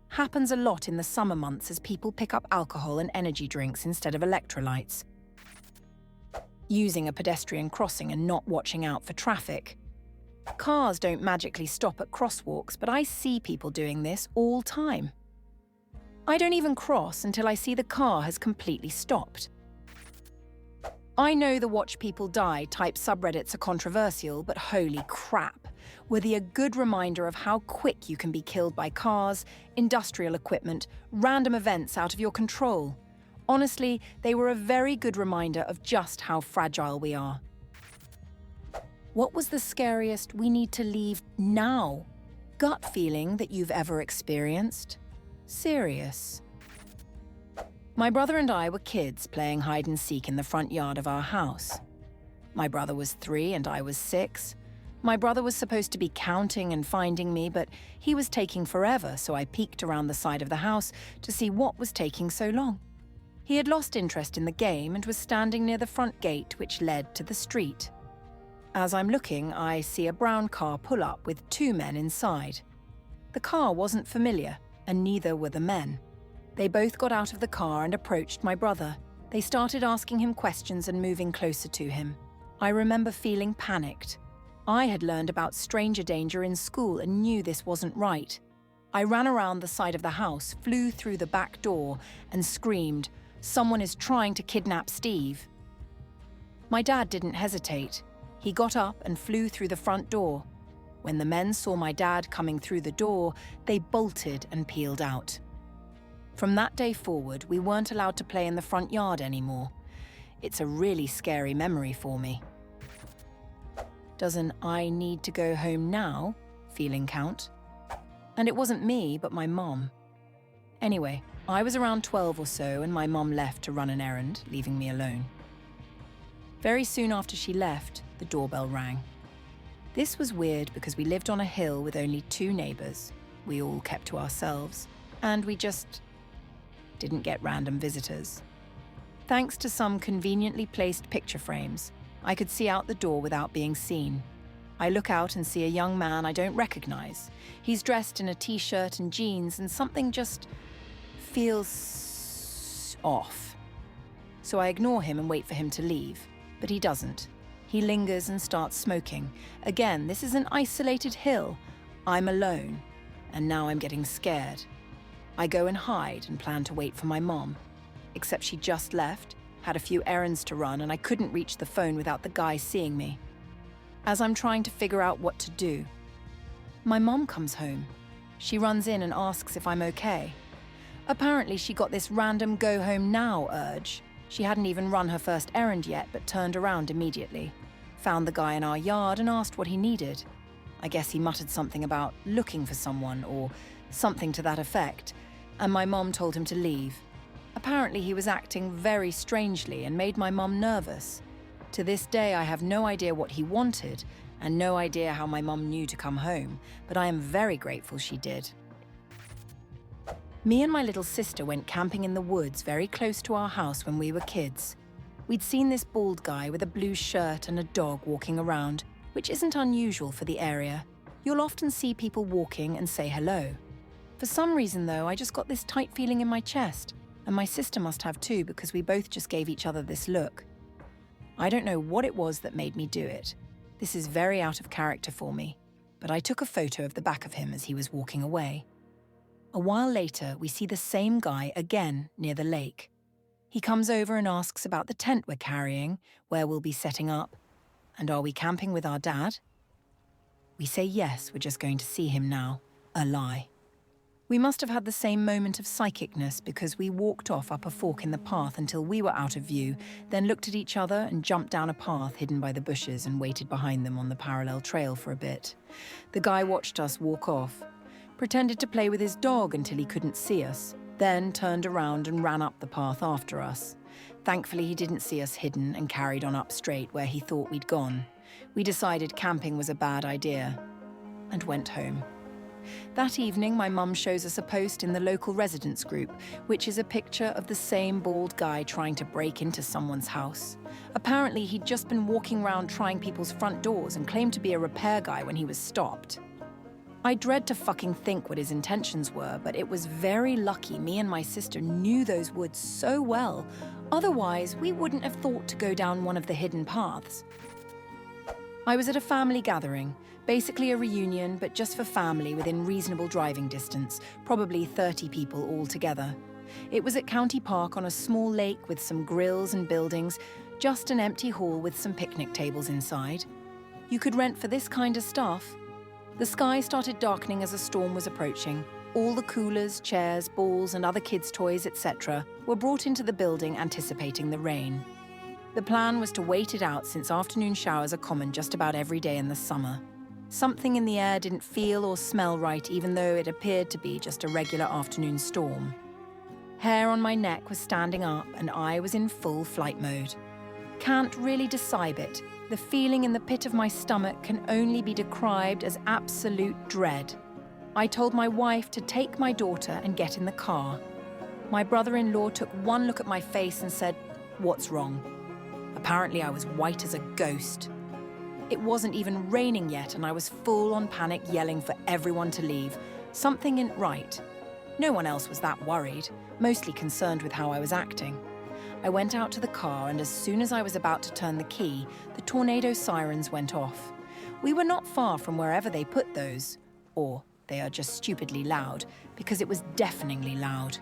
Happens a lot in the summer months as people pick up alcohol and energy drinks instead of electrolytes. Using a pedestrian crossing and not watching out for traffic. Cars don't magically stop at crosswalks, but I see people doing this all time. I don't even cross until I see the car has completely stopped. I know the watch people die type subreddits are controversial, but holy crap, were they a good reminder of how quick you can be killed by cars, industrial equipment, random events out of your control. Honestly, they were a very good reminder of just how fragile we are. What was the scariest we need to leave now? Gut feeling that you've ever experienced? Serious. My brother and I were kids playing hide and seek in the front yard of our house. My brother was 3 and I was 6. My brother was supposed to be counting and finding me, but he was taking forever, so I peeked around the side of the house to see what was taking so long. He had lost interest in the game and was standing near the front gate which led to the street. As I'm looking, I see a brown car pull up with 2 men inside. The car wasn't familiar, and neither were the men. They both got out of the car and approached my brother. They started asking him questions and moving closer to him. I remember feeling panicked. I had learned about stranger danger in school and knew this wasn't right. I ran around the side of the house, flew through the back door, and screamed, "Someone is trying to kidnap Steve." My dad didn't hesitate. He got up and flew through the front door. When the men saw my dad coming through the door, they bolted and peeled out. From that day forward, we weren't allowed to play in the front yard anymore. It's a really scary memory for me. Does an "I need to go home now" feeling count? And it wasn't me, but my mom. Anyway, I was around 12 or so and my mom left to run an errand, leaving me alone. Very soon after she left, the doorbell rang. This was weird because we lived on a hill with only 2 neighbors. We all kept to ourselves, and we just didn't get random visitors. Thanks to some conveniently placed picture frames, I could see out the door without being seen. I look out and see a young man I don't recognize. He's dressed in a t-shirt and jeans, and something just feels off. So I ignore him and wait for him to leave, but he doesn't. He lingers and starts smoking. Again, this is an isolated hill. I'm alone, and now I'm getting scared. I go and hide and plan to wait for my mom, except she just left, had a few errands to run, and I couldn't reach the phone without the guy seeing me. As I'm trying to figure out what to do, my mom comes home. She runs in and asks if I'm okay. Apparently, she got this random go home now urge. She hadn't even run her first errand yet, but turned around immediately, found the guy in our yard and asked what he needed. I guess he muttered something about looking for someone or something to that effect, and my mom told him to leave. Apparently, he was acting very strangely and made my mom nervous. To this day, I have no idea what he wanted and no idea how my mom knew to come home, but I am very grateful she did. Me and my little sister went camping in the woods very close to our house when we were kids. We'd seen this bald guy with a blue shirt and a dog walking around, which isn't unusual for the area. You'll often see people walking and say hello. For some reason, though, I just got this tight feeling in my chest, and my sister must have too, because we both just gave each other this look. I don't know what it was that made me do it. This is very out of character for me, but I took a photo of the back of him as he was walking away. A while later, we see the same guy again near the lake. He comes over and asks about the tent we're carrying, where we'll be setting up, and are we camping with our dad? We say yes, we're just going to see him now. A lie. We must have had the same moment of psychicness because we walked off up a fork in the path until we were out of view, then looked at each other and jumped down a path hidden by the bushes and waited behind them on the parallel trail for a bit. The guy watched us walk off, pretended to play with his dog until he couldn't see us, then turned around and ran up the path after us. Thankfully, he didn't see us hidden and carried on up straight where he thought we'd gone. We decided camping was a bad idea and went home. That evening, my mum shows us a post in the local residents group, which is a picture of the same bald guy trying to break into someone's house. Apparently, he'd just been walking around trying people's front doors and claimed to be a repair guy when he was stopped. I dread to fucking think what his intentions were, but it was very lucky me and my sister knew those woods so well. Otherwise, we wouldn't have thought to go down one of the hidden paths. I was at a family gathering, basically a reunion, but just for family within reasonable driving distance, probably 30 people all together. It was at County Park on a small lake with some grills and buildings, just an empty hall with some picnic tables inside. You could rent for this kind of stuff. The sky started darkening as a storm was approaching. All the coolers, chairs, balls, and other kids' toys, etc., were brought into the building anticipating the rain. The plan was to wait it out since afternoon showers are common just about every day in the summer. Something in the air didn't feel or smell right, even though it appeared to be just a regular afternoon storm. Hair on my neck was standing up and I was in full flight mode. Can't really describe it. The feeling in the pit of my stomach can only be described as absolute dread. I told my wife to take my daughter and get in the car. My brother-in-law took one look at my face and said, "What's wrong?" Apparently I was white as a ghost. It wasn't even raining yet and I was full on panic yelling for everyone to leave. Something isn't right. No one else was that worried, mostly concerned with how I was acting. I went out to the car and as soon as I was about to turn the key, the tornado sirens went off. We were not far from wherever they put those, or they are just stupidly loud, because it was deafeningly loud.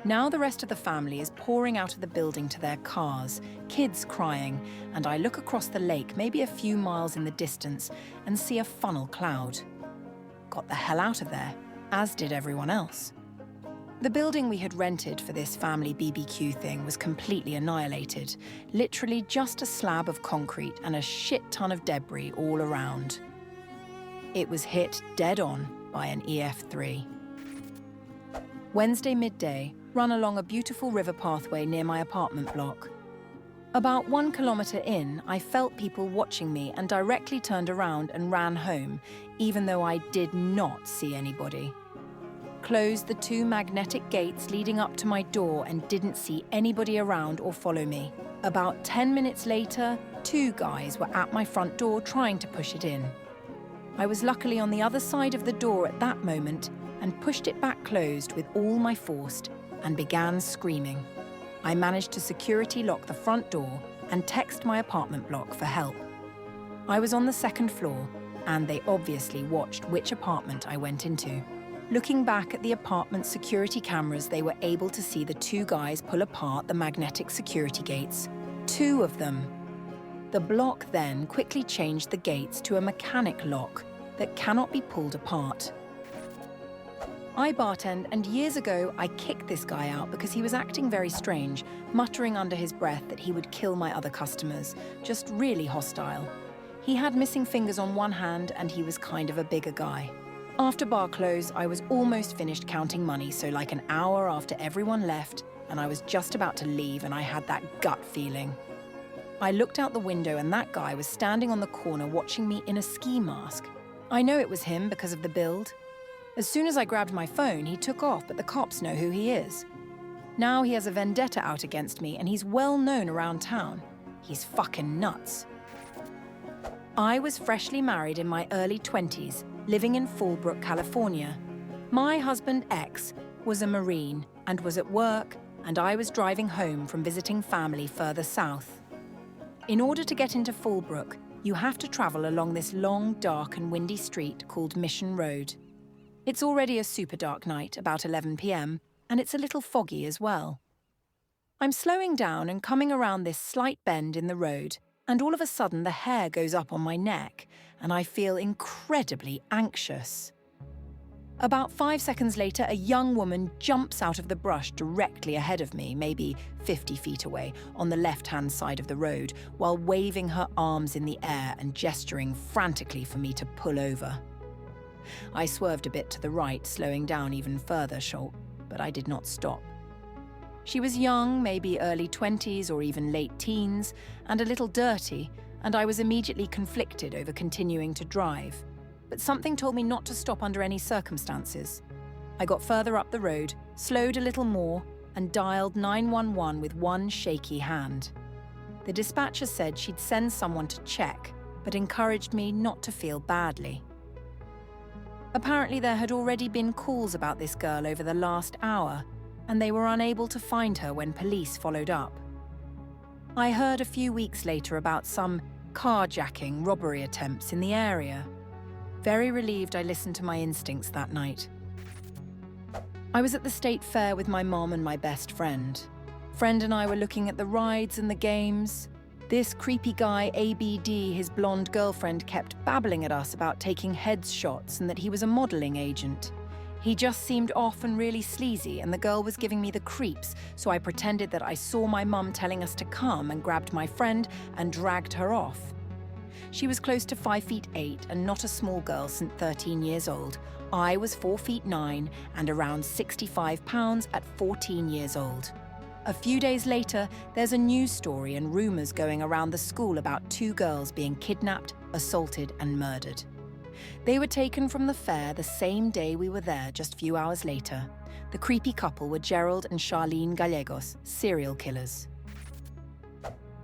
Now the rest of the family is pouring out of the building to their cars, kids crying, and I look across the lake, maybe a few miles in the distance, and see a funnel cloud. Got the hell out of there, as did everyone else. The building we had rented for this family BBQ thing was completely annihilated, literally just a slab of concrete and a shit ton of debris all around. It was hit dead on by an EF3. Wednesday midday, run along a beautiful river pathway near my apartment block. About 1 kilometre in, I felt people watching me and directly turned around and ran home, even though I did not see anybody. Closed the 2 magnetic gates leading up to my door and didn't see anybody around or follow me. About 10 minutes later, 2 guys were at my front door trying to push it in. I was luckily on the other side of the door at that moment and pushed it back closed with all my force and began screaming. I managed to security lock the front door and text my apartment block for help. I was on the 2nd floor, and they obviously watched which apartment I went into. Looking back at the apartment's security cameras, they were able to see the 2 guys pull apart the magnetic security gates. 2 of them. The block then quickly changed the gates to a mechanic lock that cannot be pulled apart. I bartend, and years ago I kicked this guy out because he was acting very strange, muttering under his breath that he would kill my other customers, just really hostile. He had missing fingers on one hand and he was kind of a bigger guy. After bar close, I was almost finished counting money, so like an hour after everyone left, and I was just about to leave and I had that gut feeling. I looked out the window and that guy was standing on the corner watching me in a ski mask. I know it was him because of the build. As soon as I grabbed my phone, he took off, but the cops know who he is. Now he has a vendetta out against me and he's well known around town. He's fucking nuts. I was freshly married in my early 20s, living in Fallbrook, California. My husband, X, was a Marine and was at work, and I was driving home from visiting family further south. In order to get into Fallbrook, you have to travel along this long, dark and windy street called Mission Road. It's already a super dark night, about 11 p.m, and it's a little foggy as well. I'm slowing down and coming around this slight bend in the road, and all of a sudden the hair goes up on my neck, and I feel incredibly anxious. About 5 seconds later, a young woman jumps out of the brush directly ahead of me, maybe 50 feet away, on the left-hand side of the road, while waving her arms in the air and gesturing frantically for me to pull over. I swerved a bit to the right, slowing down even further, but I did not stop. She was young, maybe early 20s or even late teens, and a little dirty, and I was immediately conflicted over continuing to drive. But something told me not to stop under any circumstances. I got further up the road, slowed a little more, and dialed 911 with one shaky hand. The dispatcher said she'd send someone to check, but encouraged me not to feel badly. Apparently there had already been calls about this girl over the last hour, and they were unable to find her when police followed up. I heard a few weeks later about some carjacking robbery attempts in the area. Very relieved I listened to my instincts that night. I was at the state fair with my mom and my best friend. Friend and I were looking at the rides and the games. This creepy guy, ABD, his blonde girlfriend, kept babbling at us about taking heads shots and that he was a modeling agent. He just seemed off and really sleazy, and the girl was giving me the creeps, so I pretended that I saw my mum telling us to come and grabbed my friend and dragged her off. She was close to 5'8" and not a small girl since 13 years old. I was 4'9" and around 65 pounds at 14 years old. A few days later, there's a news story and rumors going around the school about 2 girls being kidnapped, assaulted and murdered. They were taken from the fair the same day we were there, just a few hours later. The creepy couple were Gerald and Charlene Gallegos, serial killers.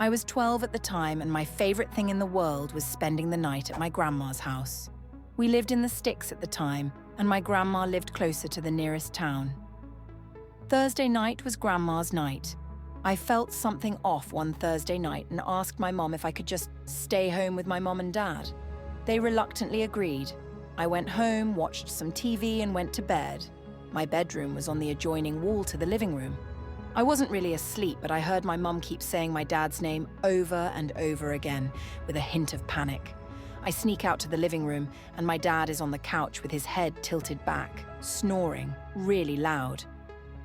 I was 12 at the time, and my favorite thing in the world was spending the night at my grandma's house. We lived in the sticks at the time, and my grandma lived closer to the nearest town. Thursday night was grandma's night. I felt something off one Thursday night and asked my mom if I could just stay home with my mom and dad. They reluctantly agreed. I went home, watched some TV and went to bed. My bedroom was on the adjoining wall to the living room. I wasn't really asleep, but I heard my mum keep saying my dad's name over and over again, with a hint of panic. I sneak out to the living room, and my dad is on the couch with his head tilted back, snoring, really loud.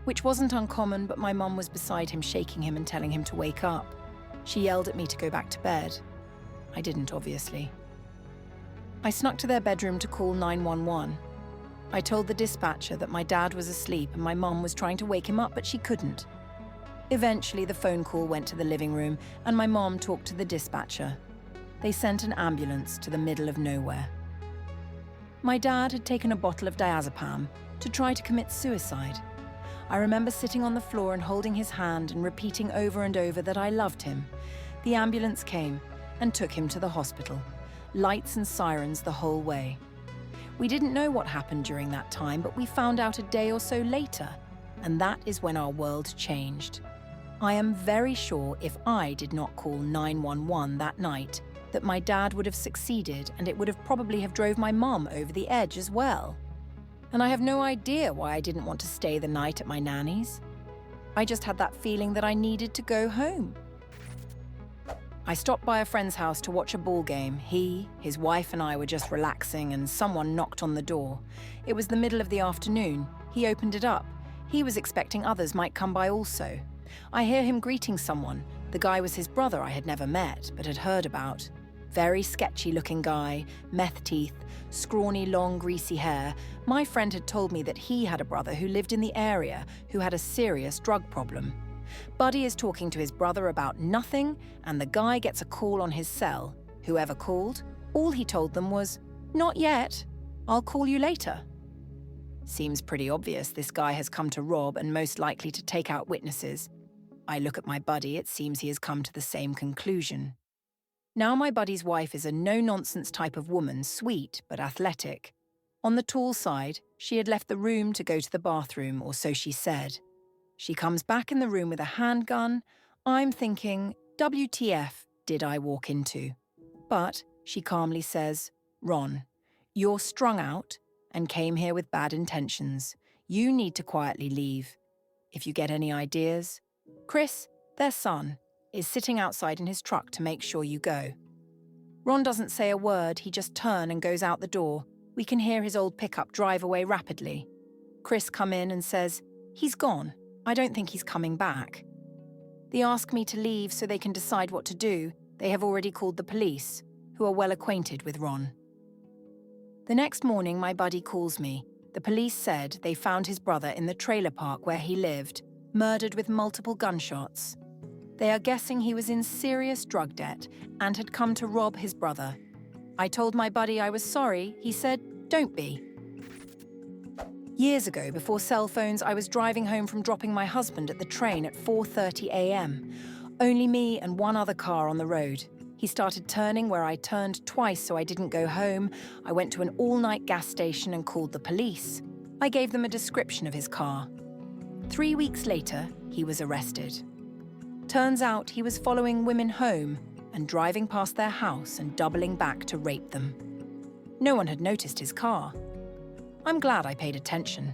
Which wasn't uncommon, but my mum was beside him, shaking him and telling him to wake up. She yelled at me to go back to bed. I didn't, obviously. I snuck to their bedroom to call 911. I told the dispatcher that my dad was asleep and my mum was trying to wake him up, but she couldn't. Eventually, the phone call went to the living room and my mom talked to the dispatcher. They sent an ambulance to the middle of nowhere. My dad had taken a bottle of diazepam to try to commit suicide. I remember sitting on the floor and holding his hand and repeating over and over that I loved him. The ambulance came. and took him to the hospital. Lights and sirens the whole way. We didn't know what happened during that time, but we found out a day or so later, and that is when our world changed. I am very sure if I did not call 911 that night, that my dad would have succeeded, and it would have probably have drove my mum over the edge as well. And I have no idea why I didn't want to stay the night at my nanny's. I just had that feeling that I needed to go home. I stopped by a friend's house to watch a ball game. He, his wife and I were just relaxing and someone knocked on the door. It was the middle of the afternoon. He opened it up. He was expecting others might come by also. I hear him greeting someone. The guy was his brother I had never met, but had heard about. Very sketchy-looking guy, meth teeth, scrawny, long, greasy hair. My friend had told me that he had a brother who lived in the area who had a serious drug problem. Buddy is talking to his brother about nothing, and the guy gets a call on his cell. Whoever called, all he told them was, "Not yet. I'll call you later." Seems pretty obvious this guy has come to rob and most likely to take out witnesses. I look at my buddy, it seems he has come to the same conclusion. Now my buddy's wife is a no-nonsense type of woman, sweet but athletic. On the tall side, she had left the room to go to the bathroom, or so she said. She comes back in the room with a handgun. I'm thinking, WTF did I walk into? But she calmly says, "Ron, you're strung out and came here with bad intentions. You need to quietly leave. If you get any ideas..." Chris, their son, is sitting outside in his truck to make sure you go. Ron doesn't say a word, he just turns and goes out the door. We can hear his old pickup drive away rapidly. Chris come in and says, "He's gone. I don't think he's coming back." They ask me to leave so they can decide what to do. They have already called the police, who are well acquainted with Ron. The next morning, my buddy calls me. The police said they found his brother in the trailer park where he lived, murdered with multiple gunshots. They are guessing he was in serious drug debt and had come to rob his brother. I told my buddy I was sorry. He said, "Don't be." Years ago, before cell phones, I was driving home from dropping my husband at the train at 4:30 a.m. Only me and one other car on the road. He started turning where I turned twice so I didn't go home. I went to an all-night gas station and called the police. I gave them a description of his car. 3 weeks later, he was arrested. Turns out he was following women home and driving past their house and doubling back to rape them. No one had noticed his car. I'm glad I paid attention.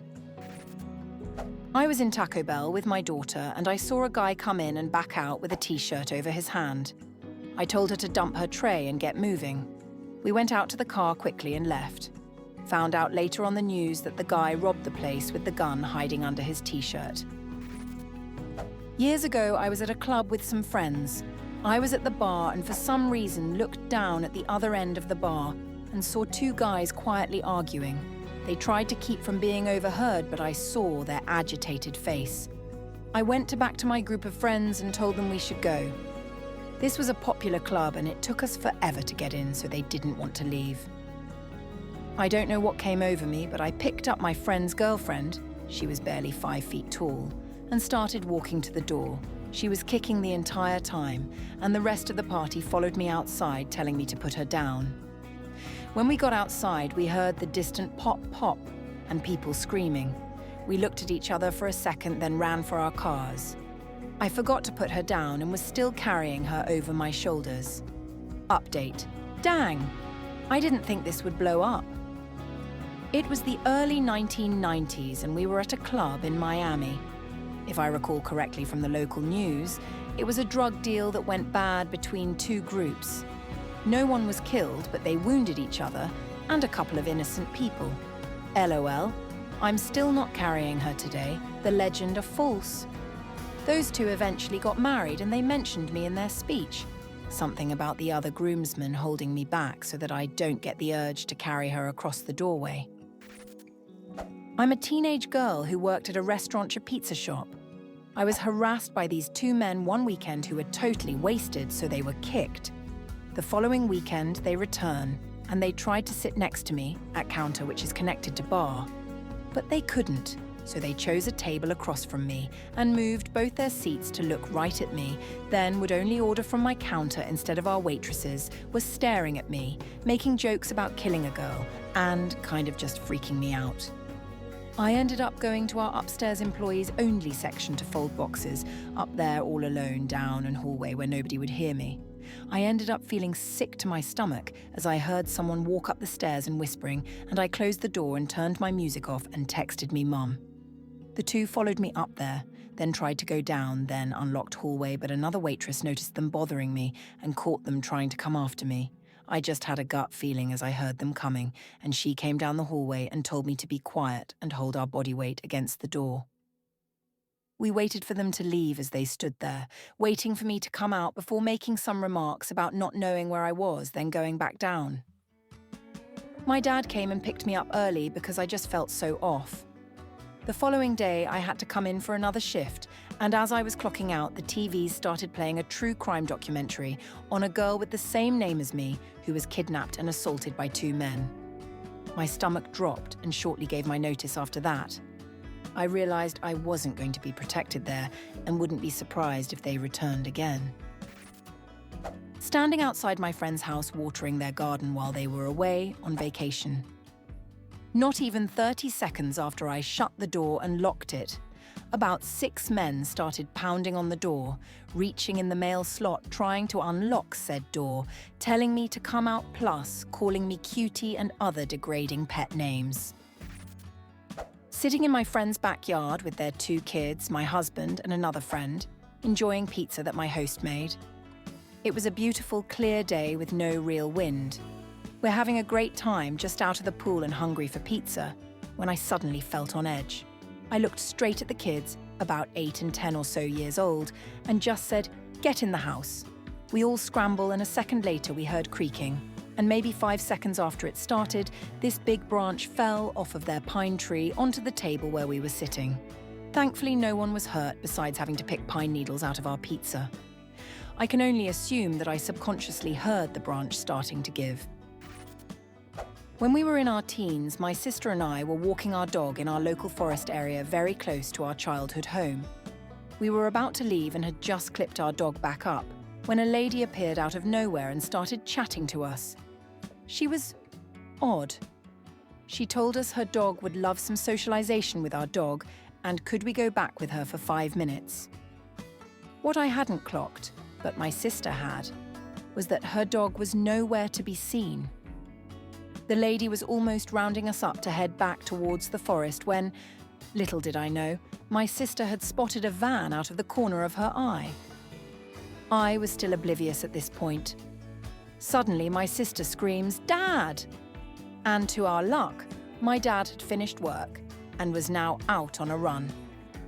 I was in Taco Bell with my daughter and I saw a guy come in and back out with a t-shirt over his hand. I told her to dump her tray and get moving. We went out to the car quickly and left. Found out later on the news that the guy robbed the place with the gun hiding under his t-shirt. Years ago, I was at a club with some friends. I was at the bar and for some reason looked down at the other end of the bar and saw two guys quietly arguing. They tried to keep from being overheard, but I saw their agitated face. I went back to my group of friends and told them we should go. This was a popular club and it took us forever to get in, so they didn't want to leave. I don't know what came over me, but I picked up my friend's girlfriend, she was barely 5 feet tall, and started walking to the door. She was kicking the entire time, and the rest of the party followed me outside, telling me to put her down. When we got outside, we heard the distant pop, pop, and people screaming. We looked at each other for a second, then ran for our cars. I forgot to put her down and was still carrying her over my shoulders. Update. Dang! I didn't think this would blow up. It was the early 1990s and we were at a club in Miami. If I recall correctly from the local news, it was a drug deal that went bad between two groups. No one was killed, but they wounded each other and a couple of innocent people. LOL, I'm still not carrying her today. The legend of false. Those two eventually got married and they mentioned me in their speech. Something about the other groomsmen holding me back so that I don't get the urge to carry her across the doorway. I'm a teenage girl who worked at a restaurant-pizza shop. I was harassed by these two men one weekend who were totally wasted, so they were kicked. The following weekend, they return, and they tried to sit next to me at counter which is connected to bar. But they couldn't. So they chose a table across from me and moved both their seats to look right at me, then would only order from my counter instead of our waitresses, was staring at me, making jokes about killing a girl, and kind of just freaking me out. I ended up going to our upstairs employees only section to fold boxes, up there all alone down an hallway where nobody would hear me. I ended up feeling sick to my stomach as I heard someone walk up the stairs and whispering, and I closed the door and turned my music off and texted me Mum. The two followed me up there, then tried to go down, then unlocked hallway, but another waitress noticed them bothering me and caught them trying to come after me. I just had a gut feeling as I heard them coming, and she came down the hallway and told me to be quiet and hold our body weight against the door. We waited for them to leave as they stood there, waiting for me to come out before making some remarks about not knowing where I was, then going back down. My dad came and picked me up early because I just felt so off. The following day, I had to come in for another shift, and as I was clocking out, the TVs started playing a true crime documentary on a girl with the same name as me who was kidnapped and assaulted by two men. My stomach dropped and shortly gave my notice after that. I realized I wasn't going to be protected there and wouldn't be surprised if they returned again. Standing outside my friend's house watering their garden while they were away on vacation. Not even 30 seconds after I shut the door and locked it, about 6 men started pounding on the door, reaching in the mail slot trying to unlock said door, telling me to come out plus, calling me cutie and other degrading pet names. Sitting in my friend's backyard with their 2 kids, my husband and another friend, enjoying pizza that my host made. It was a beautiful, clear day with no real wind. We're having a great time just out of the pool and hungry for pizza, when I suddenly felt on edge. I looked straight at the kids, about 8 and 10 or so years old, and just said, "Get in the house." We all scramble, and a second later we heard creaking. And maybe 5 seconds after it started, this big branch fell off of their pine tree onto the table where we were sitting. Thankfully, no one was hurt besides having to pick pine needles out of our pizza. I can only assume that I subconsciously heard the branch starting to give. When we were in our teens, my sister and I were walking our dog in our local forest area very close to our childhood home. We were about to leave and had just clipped our dog back up when a lady appeared out of nowhere and started chatting to us. She was odd. She told us her dog would love some socialization with our dog and could we go back with her for 5 minutes. What I hadn't clocked, but my sister had, was that her dog was nowhere to be seen. The lady was almost rounding us up to head back towards the forest when, little did I know, my sister had spotted a van out of the corner of her eye. I was still oblivious at this point. Suddenly, my sister screams, "Dad!" And to our luck, my dad had finished work and was now out on a run.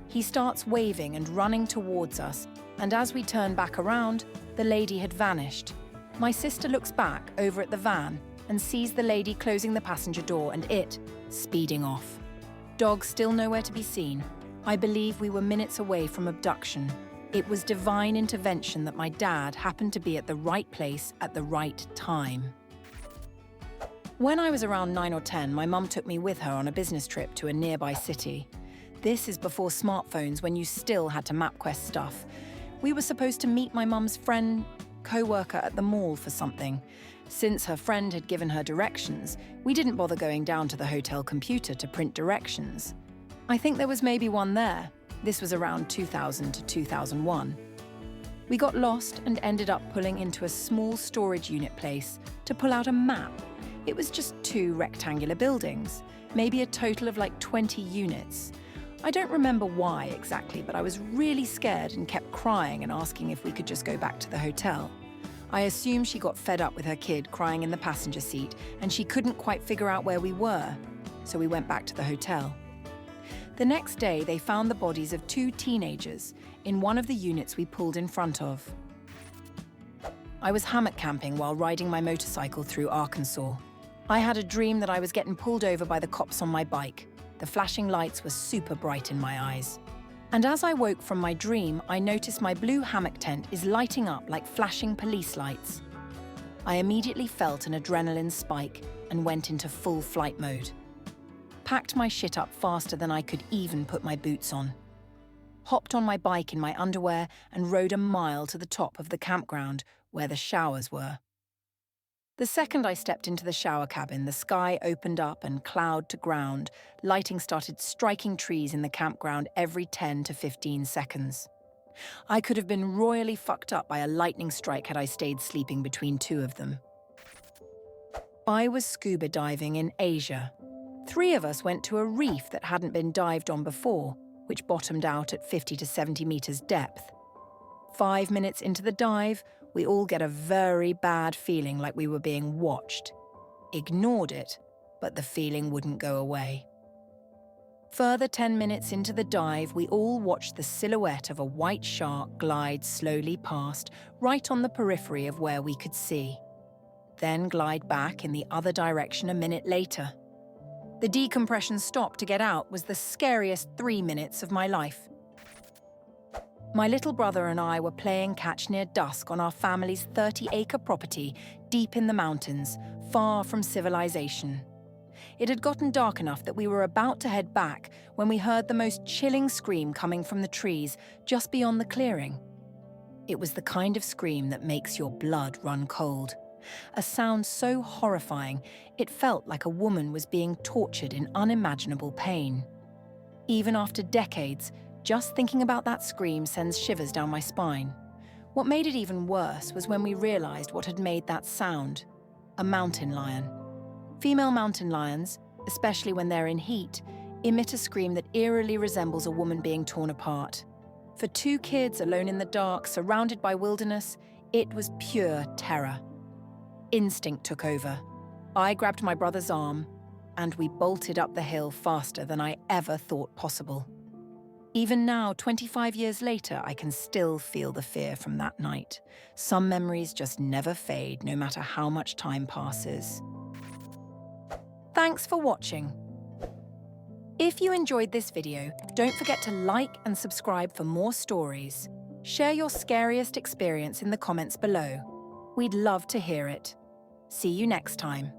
He starts waving and running towards us, and as we turn back around, the lady had vanished. My sister looks back over at the van and sees the lady closing the passenger door and it speeding off. Dog still nowhere to be seen. I believe we were minutes away from abduction. It was divine intervention that my dad happened to be at the right place at the right time. When I was around 9 or 10, my mum took me with her on a business trip to a nearby city. This is before smartphones, when you still had to MapQuest stuff. We were supposed to meet my mum's friend, co-worker at the mall for something. Since her friend had given her directions, we didn't bother going down to the hotel computer to print directions. I think there was maybe one there. This was around 2000 to 2001. We got lost and ended up pulling into a small storage unit place to pull out a map. It was just 2 rectangular buildings, maybe a total of like 20 units. I don't remember why exactly, but I was really scared and kept crying and asking if we could just go back to the hotel. I assume she got fed up with her kid crying in the passenger seat and she couldn't quite figure out where we were, so we went back to the hotel. The next day, they found the bodies of 2 teenagers in one of the units we pulled in front of. I was hammock camping while riding my motorcycle through Arkansas. I had a dream that I was getting pulled over by the cops on my bike. The flashing lights were super bright in my eyes. And as I woke from my dream, I noticed my blue hammock tent is lighting up like flashing police lights. I immediately felt an adrenaline spike and went into full flight mode. packed my shit up faster than I could even put my boots on, hopped on my bike in my underwear and rode a mile to the top of the campground where the showers were. The second I stepped into the shower cabin, the sky opened up and cloud to ground, lighting started striking trees in the campground every 10 to 15 seconds. I could have been royally fucked up by a lightning strike had I stayed sleeping between two of them. I was scuba diving in Asia. 3 of us went to a reef that hadn't been dived on before, which bottomed out at 50 to 70 meters depth. 5 minutes into the dive, we all get a very bad feeling like we were being watched. Ignored it, but the feeling wouldn't go away. Further 10 minutes into the dive, we all watched the silhouette of a white shark glide slowly past, right on the periphery of where we could see. Then glide back in the other direction a minute later. The decompression stop to get out was the scariest 3 minutes of my life. My little brother and I were playing catch near dusk on our family's 30-acre property deep in the mountains, far from civilization. It had gotten dark enough that we were about to head back when we heard the most chilling scream coming from the trees just beyond the clearing. It was the kind of scream that makes your blood run cold. A sound so horrifying, it felt like a woman was being tortured in unimaginable pain. Even after decades, just thinking about that scream sends shivers down my spine. What made it even worse was when we realized what had made that sound: a mountain lion. Female mountain lions, especially when they're in heat, emit a scream that eerily resembles a woman being torn apart. For 2 kids alone in the dark, surrounded by wilderness, it was pure terror. Instinct took over. I grabbed my brother's arm, and we bolted up the hill faster than I ever thought possible. Even now, 25 years later, I can still feel the fear from that night. Some memories just never fade, no matter how much time passes. Thanks for watching. If you enjoyed this video, don't forget to like and subscribe for more stories. Share your scariest experience in the comments below. We'd love to hear it. See you next time.